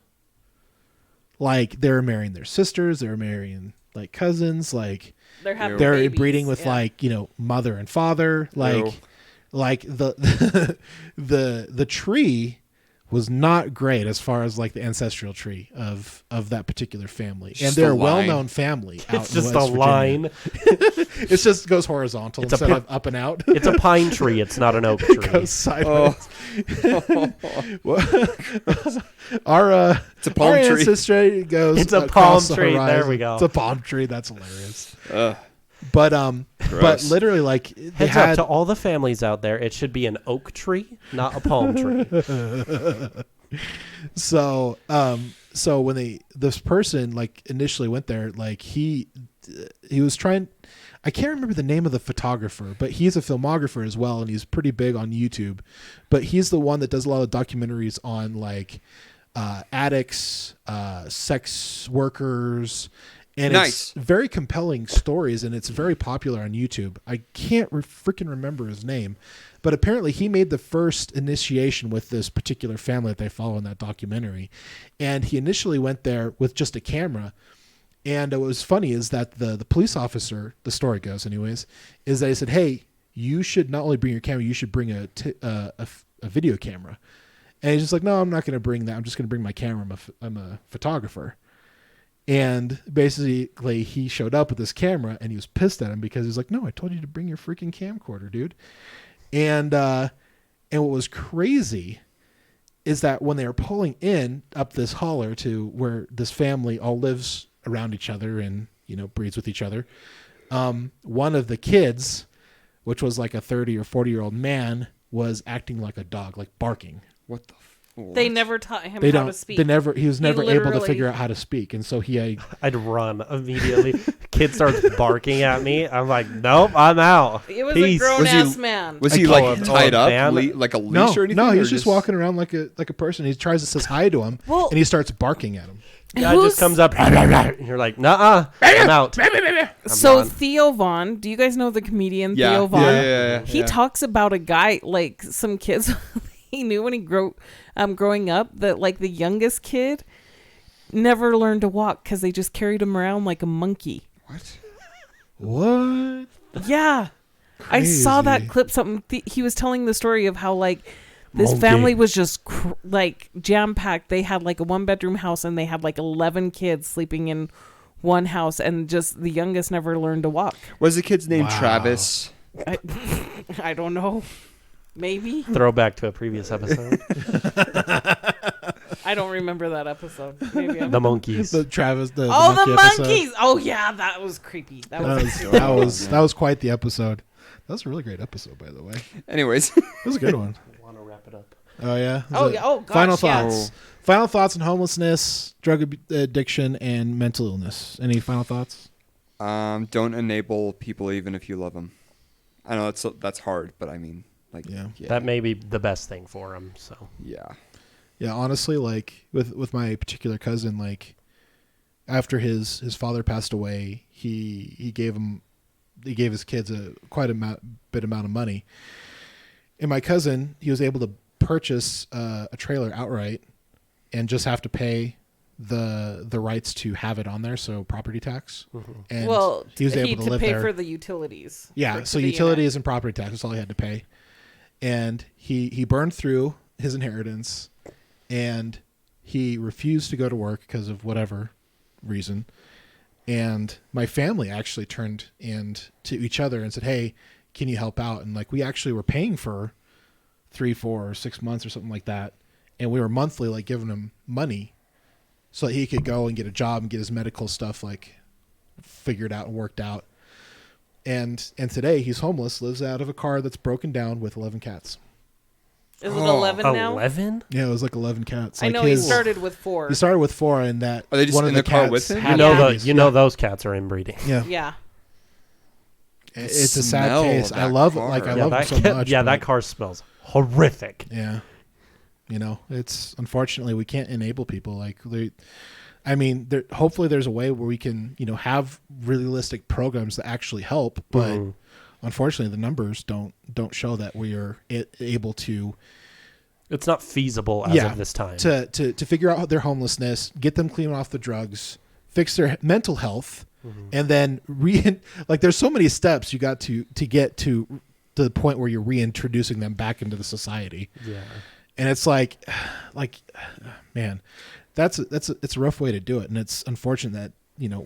Like they're marrying their sisters, they're marrying like cousins, like They're having they're babies, breeding with yeah. like mother and father, like Ew. like the the tree was not great as far as like the ancestral tree of that particular family, and just they're a a line. well-known family. Out It's in just West a Virginia. line. It just goes horizontal It's a instead pi- of up and out. It's a pine tree. It's not an oak tree. Goes sideways. Our It's a palm our tree. ancestry goes. It's a across palm the tree. There horizon. we go. It's a palm tree. That's hilarious. Ugh. But Gross. literally, like they Heads had up to all the families out there. It should be an oak tree, not a palm tree. so when this person like initially went there, like he was trying. I can't remember the name of the photographer, but he's a filmographer as well, and he's pretty big on YouTube. But he's the one that does a lot of documentaries on like addicts, sex workers, and Nice. it's very compelling stories, and it's very popular on YouTube. I can't freaking remember his name, but apparently he made the first initiation with this particular family that they follow in that documentary, and he initially went there with just a camera. And what was funny is that the police officer, the story goes anyways, is that he said, hey, you should not only bring your camera, you should bring a video camera. And he's just like, no, I'm not going to bring that. I'm just going to bring my camera. I'm a photographer. And basically he showed up with this camera and he was pissed at him because he's like, no, I told you to bring your freaking camcorder, dude. And what was crazy is that when they were pulling in up this holler to where this family all lives around each other and breeds with each other, one of the kids, which was like a 30 or 40-year-old man, was acting like a dog, like barking. What the? They never taught him He how to speak. was never able to literally- figure out how to speak, and so he I'd run immediately. Kid starts barking at me. I'm like, nope, I'm out. It was Peace. a grown Was he- ass man. Was he I like call it tied a up, ban. like a leash or anything? no, he or was just walking around like a person. He tries to says hi to him, Well- and he starts barking at him. Guy Who's- just comes up. And you're like, nuh-uh, I'm out. So gone. Theo Vaughn, do you guys know the comedian Yeah. Theo Vaughn? Yeah. He talks about a guy, like some kids he knew when he growing up, that like the youngest kid never learned to walk because they just carried him around like a monkey. What? What? Yeah. I saw that Crazy. clip. He was telling the story of how like this Monkey. family was just like jam packed. They had like a 1-bedroom house and they had like 11 kids sleeping in one house, and just the youngest never learned to walk. Was the kid's name Wow. Travis? I don't know. Maybe. Throwback to a previous episode. I don't remember that episode. Maybe I'm The monkeys. The Travis, the Oh, the monkey episode. monkeys! Oh yeah, that was creepy. That was That was quite the episode. That was a really great episode, by the way. Anyways, It was a good one. I want to wrap it up. Oh yeah. Oh, Is it- yeah. Oh, gosh, Final yeah. thoughts. Final thoughts on homelessness, drug addiction, and mental illness. Any final thoughts? don't enable people even if you love them. I know that's hard, but I mean, like, Yeah. That may be the best thing for him. So Yeah. Yeah, honestly, like with my particular cousin, like after his father passed away, he gave his kids quite a bit amount of money. And my cousin, he was able to purchase a trailer outright and just have to pay the rights to have it on there, so property tax. And well, he was able to live pay there. for the utilities. Yeah, for so the utilities and property tax is all he had to pay. And he burned through his inheritance, and he refused to go to work because of whatever reason. And my family actually turned to each other and said, hey, can you help out? And like we actually were paying for 3, 4, or 6 months or something like that. And we were monthly like giving him money so that he could go and get a job and get his medical stuff like figured out and worked out. And today he's homeless, lives out of a car that's broken down with 11 cats. Is it 11 now? 11? Yeah, it was like 11 cats. I Like know he started with 4. He started with 4, and that Are they just one in of the car cats with him? had You know babies. those cats are inbreeding. Yeah. Yeah. It's a sad Smell case. of I that love car. I Yeah, love that him so ca- much. yeah, but- that car smells horrific. Yeah. It's unfortunately we can't enable people like hopefully there's a way where we can, have realistic programs that actually help, but unfortunately the numbers don't show that we are able to It's not feasible as of this time. to figure out their homelessness, get them clean off the drugs, fix their mental health, and then there's so many steps you got to get to the point where you're reintroducing them back into the society. Yeah. And it's like, man, it's a rough way to do it, and it's unfortunate that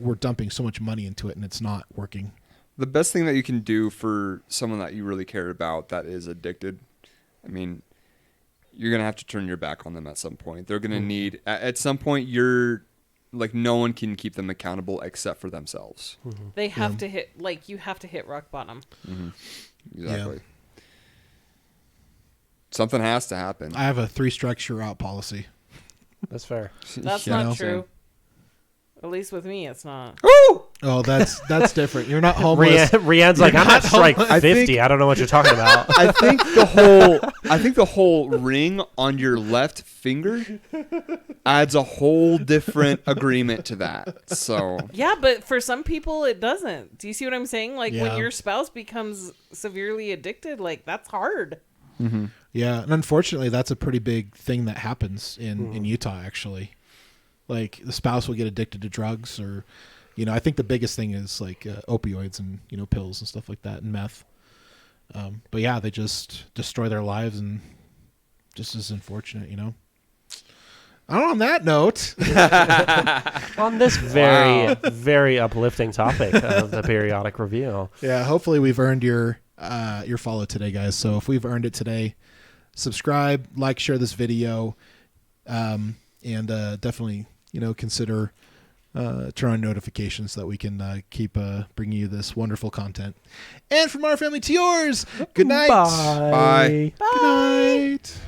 we're dumping so much money into it and it's not working. The best thing that you can do for someone that you really care about that is addicted, I mean, you're gonna have to turn your back on them at some point. They're gonna need at some point. You're like no one can keep them accountable except for themselves. They have to hit you have to hit rock bottom. Exactly. Yeah. Something has to happen. I have a 3 strikes you're out policy. That's fair. That's Yeah. not true. At least with me, it's not. Oh, that's different. You're not homeless. Rianne's like, You're I'm not at strike homeless. 50. I don't know what you're talking about. I think the whole ring on your left finger adds a whole different agreement to that. So Yeah, but for some people it doesn't. Do you see what I'm saying? Like Yeah. when your spouse becomes severely addicted, that's hard. Yeah, and unfortunately, that's a pretty big thing that happens in Utah. Actually, like the spouse will get addicted to drugs, or I think the biggest thing is like opioids and pills and stuff like that, and meth. But yeah, they just destroy their lives, and just is unfortunate. And on that note, On this very, very uplifting topic of the periodic review. yeah, hopefully we've earned your follow today, guys. So if we've earned it today, subscribe, like, share this video, and definitely consider turn on notifications so that we can keep bringing you this wonderful content. And from our family to yours, good night. Bye. Bye. Good night.